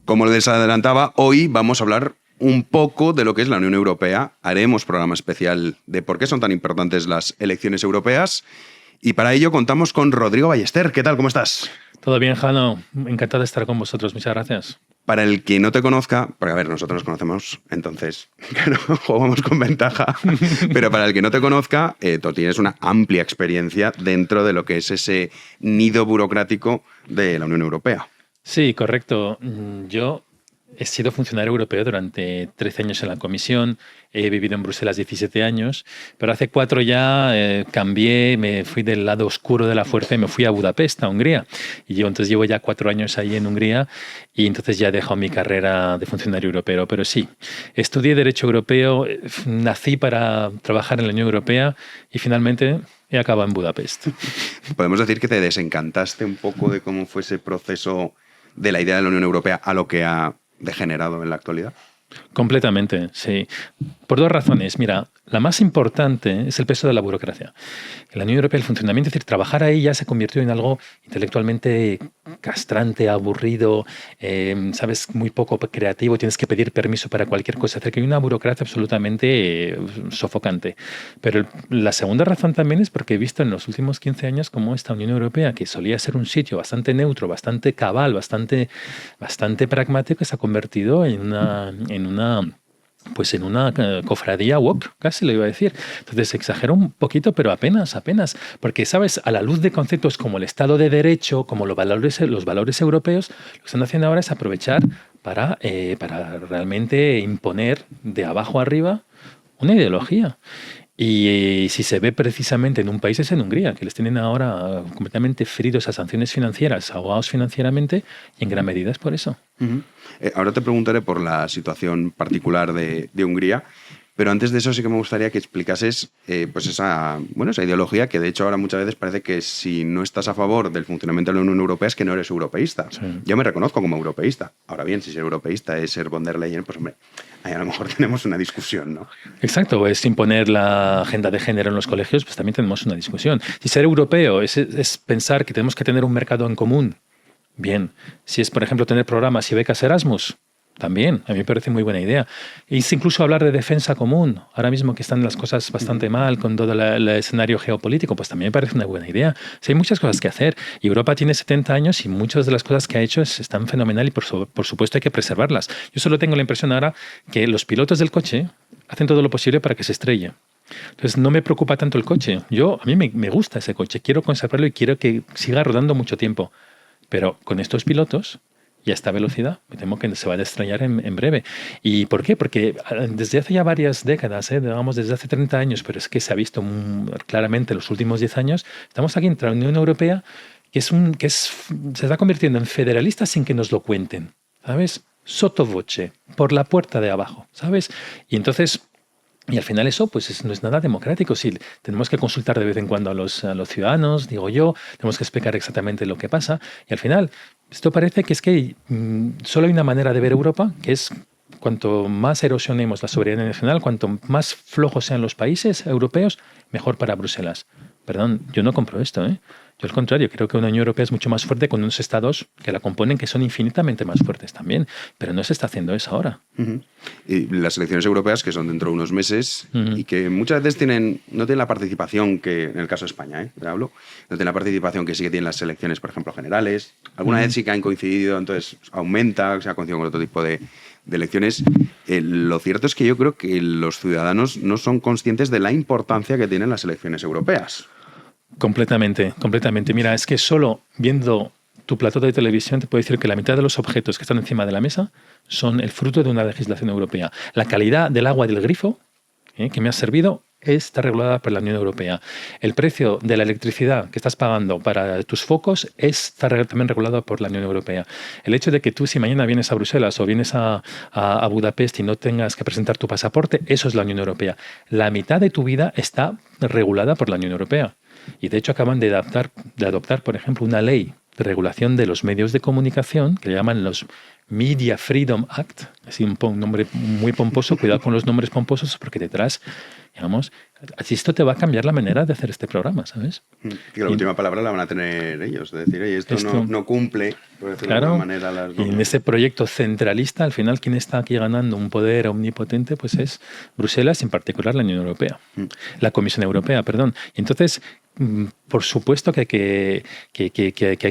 Como les adelantaba, hoy vamos a hablar un poco de lo que es la Unión Europea. Haremos programa especial de por qué son tan importantes las elecciones europeas. Y para ello contamos con Rodrigo Ballester. ¿Qué tal? ¿Cómo estás? Todo bien, Jano. Encantado de estar con vosotros. Muchas gracias. Para el que no te conozca, porque a ver, nosotros nos conocemos, entonces claro, jugamos con ventaja, pero para el que no te conozca, tú tienes una amplia experiencia dentro de lo que es ese nido burocrático de la Unión Europea. Sí, correcto. Yo he sido funcionario europeo durante 13 años en la Comisión, he vivido en Bruselas 17 años, pero hace 4 ya cambié, me fui del lado oscuro de la fuerza y me fui a Budapest, a Hungría. Y entonces llevo ya 4 años ahí en Hungría y entonces ya he dejado mi carrera de funcionario europeo. Pero sí, estudié Derecho Europeo, nací para trabajar en la Unión Europea y finalmente he acabado en Budapest. Podemos decir que te desencantaste un poco de cómo fue ese proceso de la idea de la Unión Europea a lo que ha degenerado en la actualidad. Completamente, sí. Por 2 razones. Mira, la más importante es el peso de la burocracia. En la Unión Europea el funcionamiento, es decir, trabajar ahí ya se convirtió en algo intelectualmente castrante, aburrido, sabes, muy poco creativo, tienes que pedir permiso para cualquier cosa. Es decir, que hay una burocracia absolutamente sofocante. Pero la segunda razón también es porque he visto en los últimos 15 años cómo esta Unión Europea, que solía ser un sitio bastante neutro, bastante cabal, bastante pragmático, se ha convertido en una cofradía woke, casi lo iba a decir. Entonces exagero un poquito, pero apenas, porque, ¿sabes? A la luz de conceptos como el Estado de Derecho, como los valores europeos, lo que están haciendo ahora es aprovechar para realmente imponer de abajo arriba una ideología. Y si se ve precisamente en un país es en Hungría, que les tienen ahora completamente fritos a sanciones financieras, ahogados financieramente, y en gran medida es por eso. Ahora te preguntaré por la situación particular de Hungría, pero antes de eso sí que me gustaría que explicases pues esa ideología que de hecho ahora muchas veces parece que si no estás a favor del funcionamiento de la Unión Europea es que no eres europeísta. Sí. Yo me reconozco como europeísta. Ahora bien, si ser europeísta es ser von der Leyen, pues hombre, ahí a lo mejor tenemos una discusión, ¿no? Exacto, es imponer la agenda de género en los colegios, pues también tenemos una discusión. Si ser europeo es pensar que tenemos que tener un mercado en común, bien. Si es, por ejemplo, tener programas y becas Erasmus, También, a mí me parece muy buena idea. Y incluso hablar de defensa común, ahora mismo que están las cosas bastante mal con todo el escenario geopolítico, pues también me parece una buena idea. O sea, hay muchas cosas que hacer. Y Europa tiene 70 años y muchas de las cosas que ha hecho están fenomenal y por supuesto hay que preservarlas. Yo solo tengo la impresión ahora que los pilotos del coche hacen todo lo posible para que se estrelle. Entonces no me preocupa tanto el coche. A mí me gusta ese coche, quiero conservarlo y quiero que siga rodando mucho tiempo. Pero con estos pilotos y a esta velocidad, me temo que se va a estrellar en breve. ¿Y por qué? Porque desde hace ya varias décadas, digamos desde hace 30 años, pero es que se ha visto claramente en los últimos 10 años, estamos aquí en la Unión Europea que se está convirtiendo en federalista sin que nos lo cuenten, ¿sabes? Sotto voce, por la puerta de abajo, ¿sabes? Y entonces... Y al final eso pues no es nada democrático. Sí, tenemos que consultar de vez en cuando a los ciudadanos, digo yo, tenemos que explicar exactamente lo que pasa. Y al final, esto parece que es que solo hay una manera de ver Europa, que es cuanto más erosionemos la soberanía nacional, cuanto más flojos sean los países europeos, mejor para Bruselas. Perdón, yo no compro esto, ¿eh? Yo al contrario, creo que una Unión Europea es mucho más fuerte con unos estados que la componen que son infinitamente más fuertes también, pero no se está haciendo eso ahora. Y las elecciones europeas, que son dentro de unos meses, y que muchas veces no tienen la participación que, en el caso de España, hablo, no tienen la participación que sí que tienen las elecciones, por ejemplo, generales. Alguna vez sí que han coincidido, entonces aumenta, se ha coincidido con otro tipo de elecciones. Lo cierto es que yo creo que los ciudadanos no son conscientes de la importancia que tienen las elecciones europeas. Completamente. Mira, es que solo viendo tu plató de televisión te puedo decir que la mitad de los objetos que están encima de la mesa son el fruto de una legislación europea. La calidad del agua del grifo que me ha servido está regulada por la Unión Europea. El precio de la electricidad que estás pagando para tus focos está también regulado por la Unión Europea. El hecho de que tú, si mañana vienes a Bruselas o vienes a Budapest y no tengas que presentar tu pasaporte, eso es la Unión Europea. La mitad de tu vida está regulada por la Unión Europea. Y de hecho acaban de adoptar, por ejemplo, una ley de regulación de los medios de comunicación que le llaman los Media Freedom Act, así un nombre muy pomposo, cuidado con los nombres pomposos porque detrás, digamos, así esto te va a cambiar la manera de hacer este programa, ¿sabes? Y la última palabra la van a tener ellos, es decir, esto no cumple, por decirlo de alguna manera. Y en ese proyecto centralista, al final, quien está aquí ganando un poder omnipotente, pues es Bruselas, en particular la Unión Europea, la Comisión Europea, perdón. Y entonces, por supuesto que hay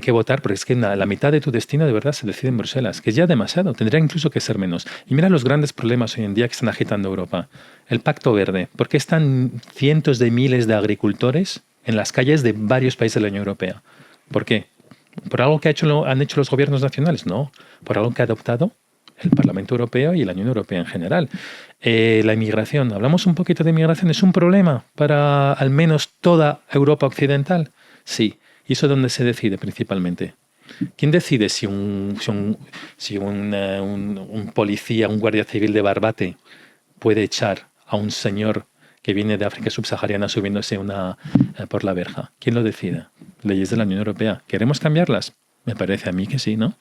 que votar, porque es que la mitad de tu destino de verdad se decide en Bruselas, que es ya demasiado, tendría incluso que ser menos. Y mira los grandes problemas hoy en día que están agitando Europa. El Pacto Verde. ¿Por qué están cientos de miles de agricultores en las calles de varios países de la Unión Europea? ¿Por qué? ¿Por algo que han hecho los gobiernos nacionales? No, por algo que ha adoptado el Parlamento Europeo y la Unión Europea en general. La inmigración, hablamos un poquito de inmigración, ¿es un problema para al menos toda Europa occidental? Sí. ¿Y eso dónde se decide principalmente? ¿Quién decide si un policía, un guardia civil de Barbate puede echar a un señor que viene de África subsahariana subiéndose por la verja? ¿Quién lo decide? Leyes de la Unión Europea. ¿Queremos cambiarlas? Me parece a mí que sí, ¿no?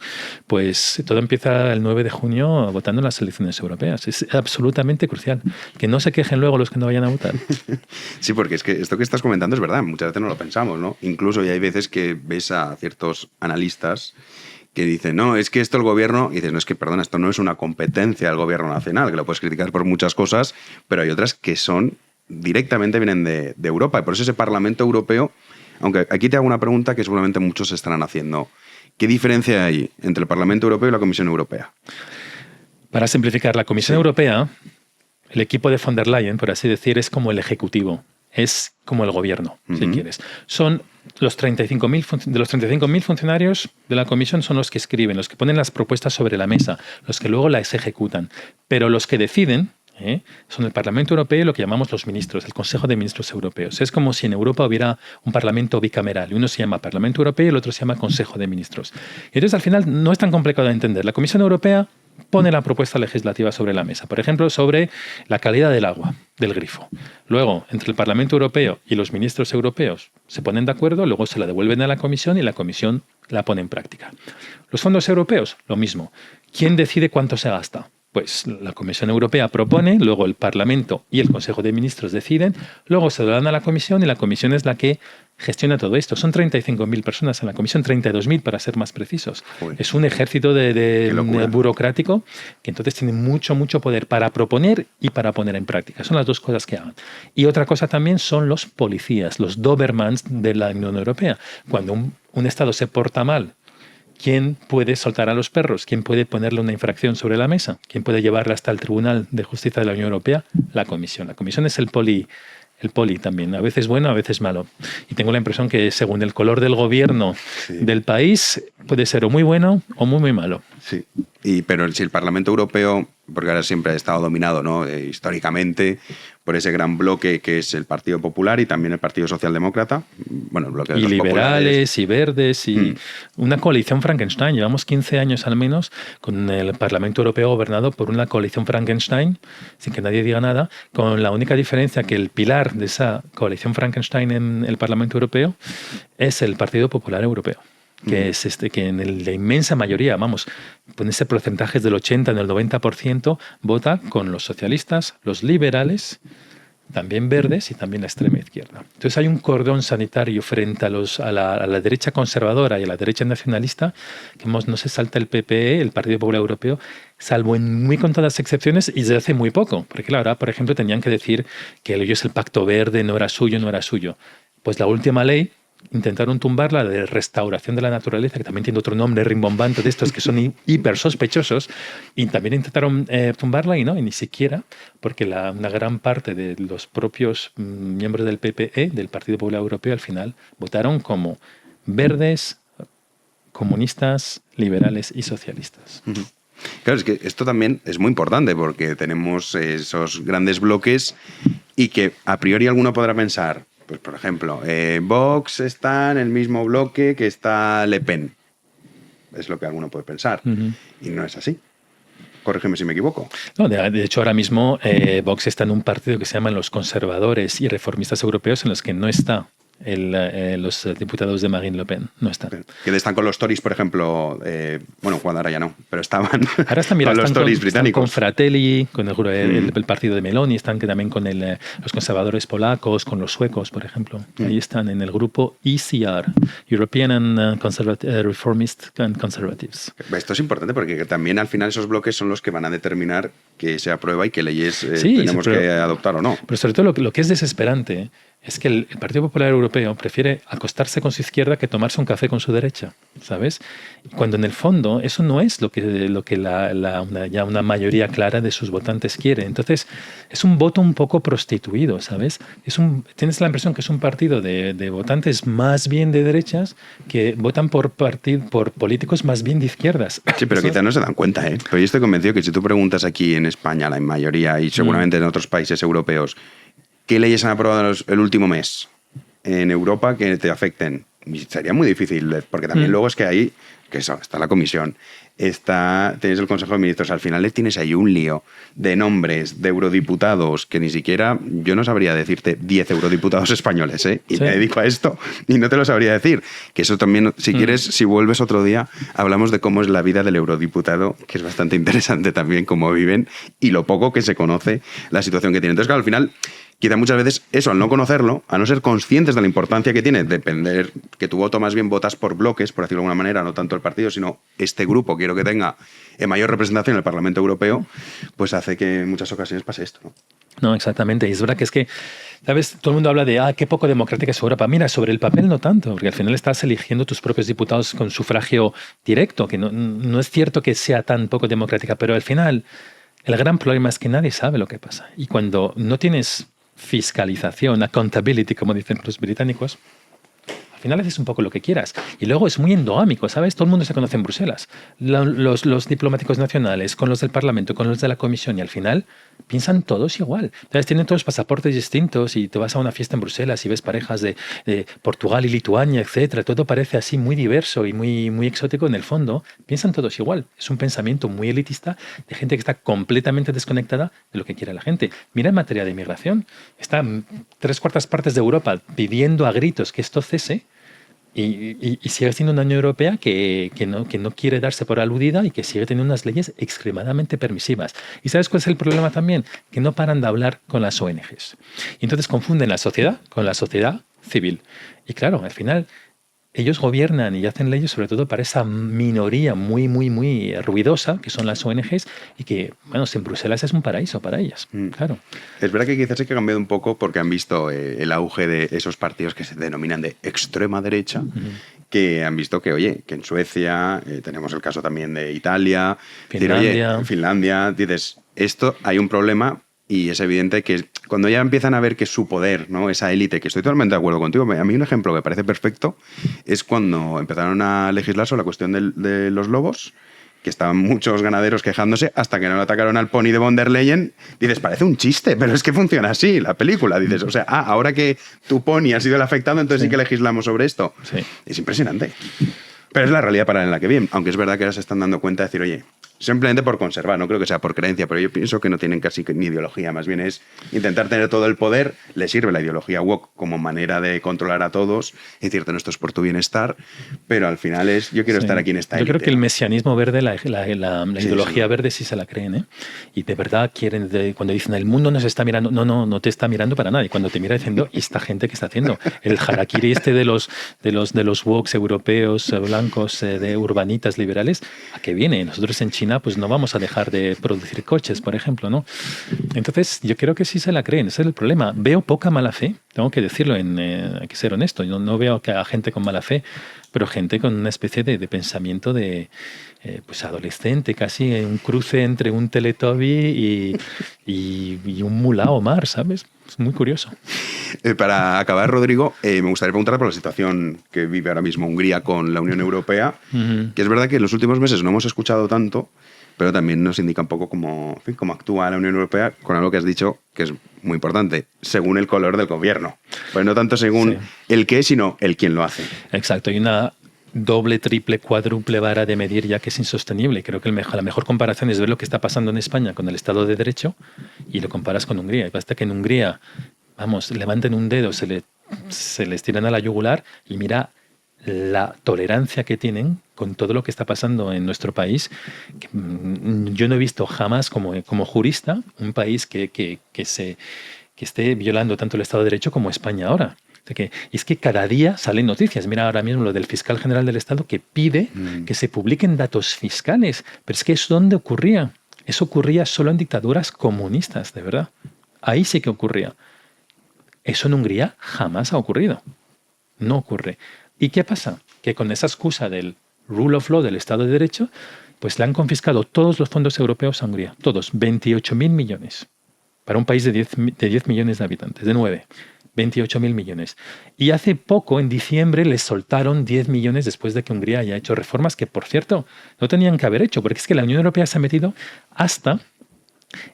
Pues todo empieza el 9 de junio votando en las elecciones europeas. Es absolutamente crucial. Que no se quejen luego los que no vayan a votar. Sí, porque es que esto que estás comentando es verdad. Muchas veces no lo pensamos, ¿no? Incluso y hay veces que ves a ciertos analistas que dicen, no, es que esto el gobierno... Y dices, no, es que, perdona, esto no es una competencia del gobierno nacional, que lo puedes criticar por muchas cosas, pero hay otras que directamente vienen de Europa. Y por eso ese Parlamento Europeo... Aunque aquí te hago una pregunta que seguramente muchos estarán haciendo. ¿Qué diferencia hay entre el Parlamento Europeo y la Comisión Europea? Para simplificar, la Comisión Europea, el equipo de von der Leyen, por así decir, es como el Ejecutivo, es como el Gobierno, si quieres. Son los 35.000 funcionarios de la Comisión son los que escriben, los que ponen las propuestas sobre la mesa, los que luego las ejecutan. Pero los que deciden son el Parlamento Europeo y lo que llamamos los ministros, el Consejo de Ministros Europeos. Es como si en Europa hubiera un Parlamento bicameral. Uno se llama Parlamento Europeo y el otro se llama Consejo de Ministros. Y entonces al final no es tan complicado de entender. La Comisión Europea pone la propuesta legislativa sobre la mesa, por ejemplo, sobre la calidad del agua, del grifo. Luego, entre el Parlamento Europeo y los ministros europeos se ponen de acuerdo, luego se la devuelven a la Comisión y la Comisión la pone en práctica. Los fondos europeos, lo mismo. ¿Quién decide cuánto se gasta? Pues la Comisión Europea propone, luego el Parlamento y el Consejo de Ministros deciden, luego se lo dan a la Comisión y la Comisión es la que gestiona todo esto. Son 35.000 personas en la Comisión, 32.000 para ser más precisos. Uy. Es un ejército de burocrático que entonces tiene mucho poder para proponer y para poner en práctica. Son las dos cosas que hagan. Y otra cosa también son los policías, los Dobermans de la Unión Europea. Cuando un Estado se porta mal, ¿quién puede soltar a los perros? ¿Quién puede ponerle una infracción sobre la mesa? ¿Quién puede llevarla hasta el Tribunal de Justicia de la Unión Europea? La Comisión. La Comisión es el poli también, a veces bueno, a veces malo. Y tengo la impresión que según el color del gobierno del país, puede ser o muy bueno o muy malo. Sí, pero si el Parlamento Europeo, porque ahora siempre ha estado dominado, ¿no? Históricamente por ese gran bloque que es el Partido Popular y también el Partido Socialdemócrata, bueno, el bloque de y los liberales populares. Y verdes y una coalición Frankenstein. Llevamos 15 años al menos con el Parlamento Europeo gobernado por una coalición Frankenstein, sin que nadie diga nada, con la única diferencia que el pilar de esa coalición Frankenstein en el Parlamento Europeo es el Partido Popular Europeo, que es que en la inmensa mayoría, vamos, con ese porcentaje del 80, en el 90%, vota con los socialistas, los liberales, también verdes y también la extrema izquierda. Entonces hay un cordón sanitario frente a la derecha conservadora y a la derecha nacionalista que no se salta el PPE, el Partido Popular Europeo, salvo en muy contadas excepciones y desde hace muy poco. Porque ahora, por ejemplo, tenían que decir que ellos el Pacto Verde no era suyo. Pues la última ley intentaron tumbarla de restauración de la naturaleza, que también tiene otro nombre rimbombante de estos que son hiper sospechosos, y también intentaron tumbarla y ni siquiera, porque una gran parte de los propios miembros del PPE, del Partido Popular Europeo, al final votaron como verdes, comunistas, liberales y socialistas. Claro, es que esto también es muy importante porque tenemos esos grandes bloques y que a priori alguno podrá pensar, pues por ejemplo, Vox está en el mismo bloque que está Le Pen. Es lo que alguno puede pensar. Y no es así. Corrígeme si me equivoco. No, de hecho, ahora mismo Vox está en un partido que se llaman los conservadores y reformistas europeos, en los que no está los diputados de Marine Le Pen. No están. Que están con los Tories, por ejemplo. Bueno, cuando ahora ya no, pero estaban ahora están, mira, con los Tories británicos. Están con Fratelli, con el partido de Meloni, están también con los conservadores polacos, con los suecos, por ejemplo. Ahí están en el grupo ECR, European and Reformist and Conservatives. Esto es importante porque también al final esos bloques son los que van a determinar que se aprueba y qué leyes tenemos que adoptar o no. Pero sobre todo lo que es desesperante es que el Partido Popular Europeo prefiere acostarse con su izquierda que tomarse un café con su derecha, ¿sabes? Cuando en el fondo eso no es lo que ya una mayoría clara de sus votantes quiere. Entonces es un voto un poco prostituido, ¿sabes? Tienes la impresión que es un partido de votantes más bien de derechas que votan por políticos más bien de izquierdas. Sí, pero quizás no se dan cuenta, ¿eh? Pero yo estoy convencido que si tú preguntas aquí en España, la mayoría, y seguramente en otros países europeos, ¿qué leyes han aprobado el último mes en Europa que te afecten? Sería muy difícil, porque también luego es que ahí, está la Comisión, tienes el Consejo de Ministros, al final tienes ahí un lío de nombres de eurodiputados que ni siquiera, yo no sabría decirte 10 eurodiputados españoles, y me dedico a esto y no te lo sabría decir. Que eso también, si quieres, si vuelves otro día, hablamos de cómo es la vida del eurodiputado, que es bastante interesante también cómo viven y lo poco que se conoce la situación que tienen. Entonces, claro, al final, quizá muchas veces eso, al no conocerlo, a no ser conscientes de la importancia que tiene depender que tu voto más bien votas por bloques, por decirlo de alguna manera, no tanto el partido, sino este grupo quiero que tenga mayor representación en el Parlamento Europeo, pues hace que en muchas ocasiones pase esto, ¿no? No, exactamente. Y es verdad que ¿sabes? Todo el mundo habla de qué poco democrática es Europa. Mira, sobre el papel no tanto, porque al final estás eligiendo tus propios diputados con sufragio directo, que no es cierto que sea tan poco democrática, pero al final el gran problema es que nadie sabe lo que pasa. Y cuando no tienes fiscalización, accountability, como dicen los británicos, al final haces un poco lo que quieras. Y luego es muy endogámico, ¿sabes? Todo el mundo se conoce en Bruselas. Los diplomáticos nacionales, con los del Parlamento, con los de la Comisión, y al final piensan todos igual. Entonces tienen todos pasaportes distintos y te vas a una fiesta en Bruselas y ves parejas de Portugal y Lituania, etcétera. Todo parece así muy diverso y muy exótico. En el fondo piensan todos igual. Es un pensamiento muy elitista de gente que está completamente desconectada de lo que quiere la gente. Mira en materia de inmigración. Están 3/4 partes de Europa pidiendo a gritos que esto cese Y sigue siendo una Unión Europea que no quiere darse por aludida y que sigue teniendo unas leyes extremadamente permisivas. ¿Y sabes cuál es el problema también? Que no paran de hablar con las ONGs. Y entonces confunden la sociedad con la sociedad civil. Y claro, al final ellos gobiernan y hacen leyes sobre todo para esa minoría muy, muy, muy ruidosa, que son las ONGs, y que, bueno, en Bruselas es un paraíso para ellas. Claro. Es verdad que quizás sí que ha cambiado un poco porque han visto el auge de esos partidos que se denominan de extrema derecha, que han visto que, oye, que en Suecia, tenemos el caso también de Italia, Finlandia, dices, esto hay un problema. Y es evidente que cuando ya empiezan a ver que su poder, ¿no? Esa élite, que estoy totalmente de acuerdo contigo, a mí un ejemplo que me parece perfecto es cuando empezaron a legislar sobre la cuestión de los lobos, que estaban muchos ganaderos quejándose hasta que no atacaron al pony de von der Leyen. Dices, parece un chiste, pero es que funciona así la película. Dices, o sea, ahora que tu pony ha sido el afectado, entonces sí que legislamos sobre esto. Sí. Es impresionante. Pero es la realidad para en la que viven, aunque es verdad que ahora se están dando cuenta de decir, oye, simplemente por conservar, no creo que sea por creencia, pero yo pienso que no tienen casi ni ideología, más bien es intentar tener todo el poder, les sirve la ideología woke como manera de controlar a todos, es cierto, no esto es por tu bienestar, pero al final es, yo quiero estar aquí en esta élite. Yo creo que el mesianismo verde, la ideología verde sí se la creen, ¿eh? Y de verdad quieren, cuando dicen el mundo nos está mirando, no te está mirando para nada, y cuando te mira diciendo, ¿y esta gente qué está haciendo? El harakiri de los wokes europeos, blancos, de urbanitas liberales, ¿a qué viene? Nosotros en China pues no vamos a dejar de producir coches, por ejemplo, ¿no? Entonces, yo creo que sí se la creen, ese es el problema. Veo poca mala fe, tengo que decirlo, hay que ser honesto, yo no veo que a gente con mala fe, pero gente con una especie de pensamiento de pues adolescente, casi un cruce entre un Teletubby y un Mulá Omar, ¿sabes? Es muy curioso. Para acabar, Rodrigo, me gustaría preguntar por la situación que vive ahora mismo Hungría con la Unión Europea, que es verdad que en los últimos meses no hemos escuchado tanto, pero también nos indica un poco cómo actúa la Unión Europea con algo que has dicho que es muy importante, según el color del gobierno. Pues no tanto según el qué, sino el quién lo hace. Exacto, hay una doble, triple, cuádruple vara de medir ya que es insostenible. Creo que la mejor comparación es ver lo que está pasando en España con el Estado de Derecho y lo comparas con Hungría. Y basta que en Hungría, vamos, levanten un dedo, se les tiran a la yugular y mira la tolerancia que tienen con todo lo que está pasando en nuestro país. Yo no he visto jamás como jurista un país que esté violando tanto el Estado de Derecho como España ahora. Es que cada día salen noticias. Mira ahora mismo lo del fiscal general del Estado que pide que se publiquen datos fiscales. Pero es que ¿eso dónde ocurría? Eso ocurría solo en dictaduras comunistas, de verdad. Ahí sí que ocurría. Eso en Hungría jamás ha ocurrido. No ocurre. ¿Y qué pasa? Que con esa excusa del rule of law, del Estado de Derecho, pues le han confiscado todos los fondos europeos a Hungría. Todos. 28.000 millones. Para un país de 10 millones de habitantes. De 9. 28.000 millones. Y hace poco, en diciembre, les soltaron 10 millones después de que Hungría haya hecho reformas que, por cierto, no tenían que haber hecho, porque es que la Unión Europea se ha metido hasta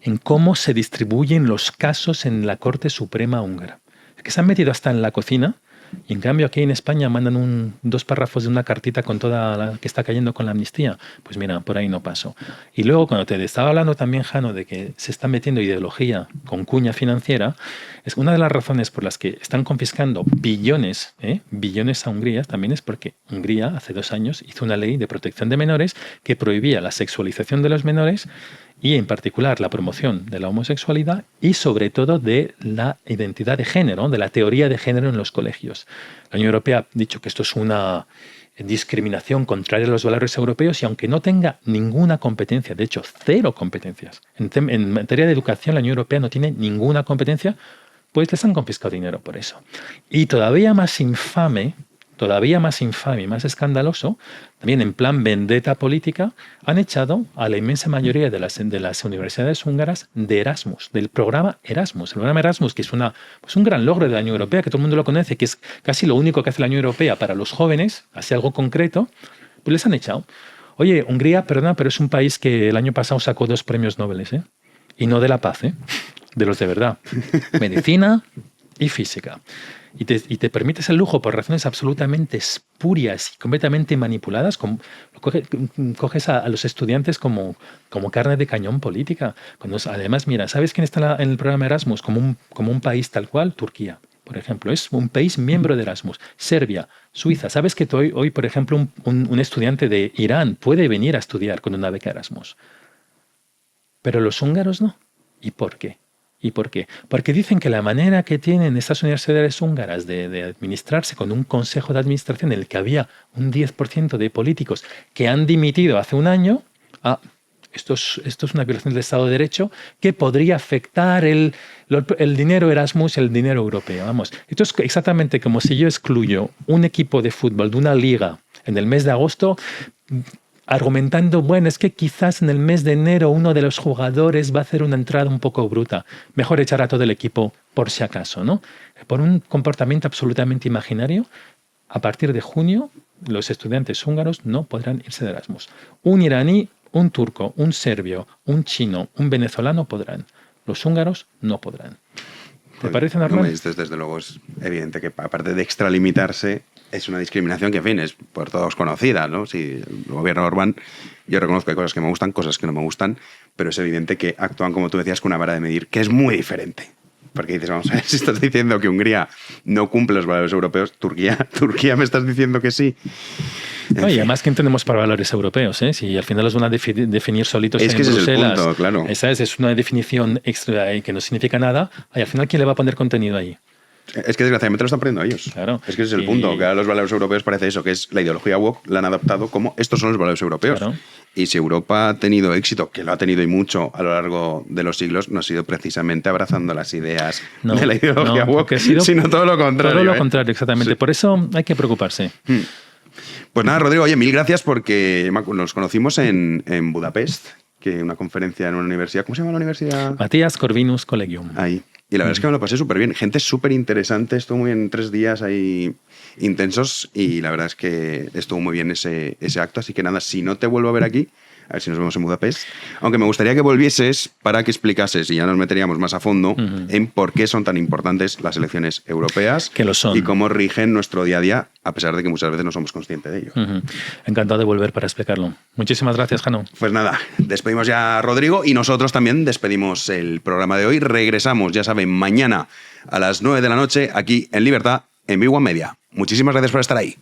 en cómo se distribuyen los casos en la Corte Suprema húngara. Es que se han metido hasta en la cocina. Y en cambio aquí en España mandan 2 párrafos de una cartita con toda la que está cayendo con la amnistía. Pues mira, por ahí no pasó. Y luego cuando te estaba hablando también, Jano, de que se está metiendo ideología con cuña financiera, es una de las razones por las que están confiscando billones a Hungría, también es porque Hungría hace 2 años hizo una ley de protección de menores que prohibía la sexualización de los menores y en particular la promoción de la homosexualidad y sobre todo de la identidad de género, de la teoría de género en los colegios. La Unión Europea ha dicho que esto es una discriminación contraria a los valores europeos y aunque no tenga ninguna competencia, de hecho 0 competencias, en materia de educación la Unión Europea no tiene ninguna competencia, pues les han confiscado dinero por eso. Y todavía más infame y más escandaloso, también en plan vendetta política, han echado a la inmensa mayoría de las universidades húngaras de Erasmus, del programa Erasmus. El programa Erasmus, que es un gran logro de la Unión Europea, que todo el mundo lo conoce, que es casi lo único que hace la Unión Europea para los jóvenes, hace algo concreto, pues les han echado. Oye, Hungría, perdona, pero es un país que el año pasado sacó 2 premios Nobel, y no de la paz, de los de verdad. Medicina y física. Y te permites el lujo por razones absolutamente espurias y completamente manipuladas, coges a los estudiantes como carne de cañón política. Además, mira, ¿sabes quién está en el programa Erasmus como un país tal cual? Turquía. por ejemplo, es un país miembro de Erasmus. Serbia, Suiza. ¿Sabes que hoy por ejemplo, un estudiante de Irán puede venir a estudiar con una beca Erasmus? Pero los húngaros no. ¿Y por qué? ¿Y por qué? Porque dicen que la manera que tienen estas universidades húngaras de administrarse con un consejo de administración en el que había un 10% de políticos que han dimitido hace un año, esto es una violación del Estado de Derecho que podría afectar el dinero Erasmus y el dinero europeo. Vamos, esto es exactamente como si yo excluyo un equipo de fútbol de una liga en el mes de agosto, argumentando, bueno, es que quizás en el mes de enero uno de los jugadores va a hacer una entrada un poco bruta. Mejor echar a todo el equipo por si acaso, ¿no? Por un comportamiento absolutamente imaginario, a partir de junio los estudiantes húngaros no podrán irse de Erasmus. Un iraní, un turco, un serbio, un chino, un venezolano podrán. Los húngaros no podrán. ¿Te parece normal? Desde luego es evidente que, aparte de extralimitarse, es una discriminación que, en fin, es por todos conocida, ¿no? Si el gobierno Orbán, yo reconozco que hay cosas que me gustan, cosas que no me gustan, pero es evidente que actúan, como tú decías, con una vara de medir que es muy diferente. Porque dices, vamos a ver, si estás diciendo que Hungría no cumple los valores europeos, Turquía me estás diciendo que sí. No, y además, ¿qué entendemos para valores europeos? Si al final los van a definir solitos es en que ese Bruselas. Es el punto, claro. Esa es una definición extra que no significa nada. Y al final, ¿quién le va a poner contenido ahí? Es que desgraciadamente lo están poniendo ellos. Claro. Es que ese es el punto, que a los valores europeos parece eso, que es la ideología woke, la han adaptado como estos son los valores europeos. Claro. Y si Europa ha tenido éxito, que lo ha tenido y mucho a lo largo de los siglos, no ha sido precisamente abrazando las ideas de la ideología woke, sino todo lo contrario. Todo lo contrario, exactamente. Sí. Por eso hay que preocuparse. Pues nada, Rodrigo, oye, mil gracias porque nos conocimos en Budapest, que una conferencia en una universidad. ¿Cómo se llama la universidad? Matías Corvinus Collegium. Ahí. Y la verdad es que me lo pasé súper bien. Gente súper interesante. Estuvo muy bien, 3 días ahí intensos y la verdad es que estuvo muy bien ese acto. Así que nada, si no te vuelvo a ver aquí, a ver si nos vemos en Budapest. Aunque me gustaría que volvieses para que explicases, y ya nos meteríamos más a fondo, en por qué son tan importantes las elecciones europeas. Que lo son. Y cómo rigen nuestro día a día, a pesar de que muchas veces no somos conscientes de ello. Encantado de volver para explicarlo. Muchísimas gracias, Jano. Pues nada, despedimos ya a Rodrigo y nosotros también despedimos el programa de hoy. Regresamos, ya saben, mañana a las 9 de la noche aquí en Libertad, en Big One Media. Muchísimas gracias por estar ahí.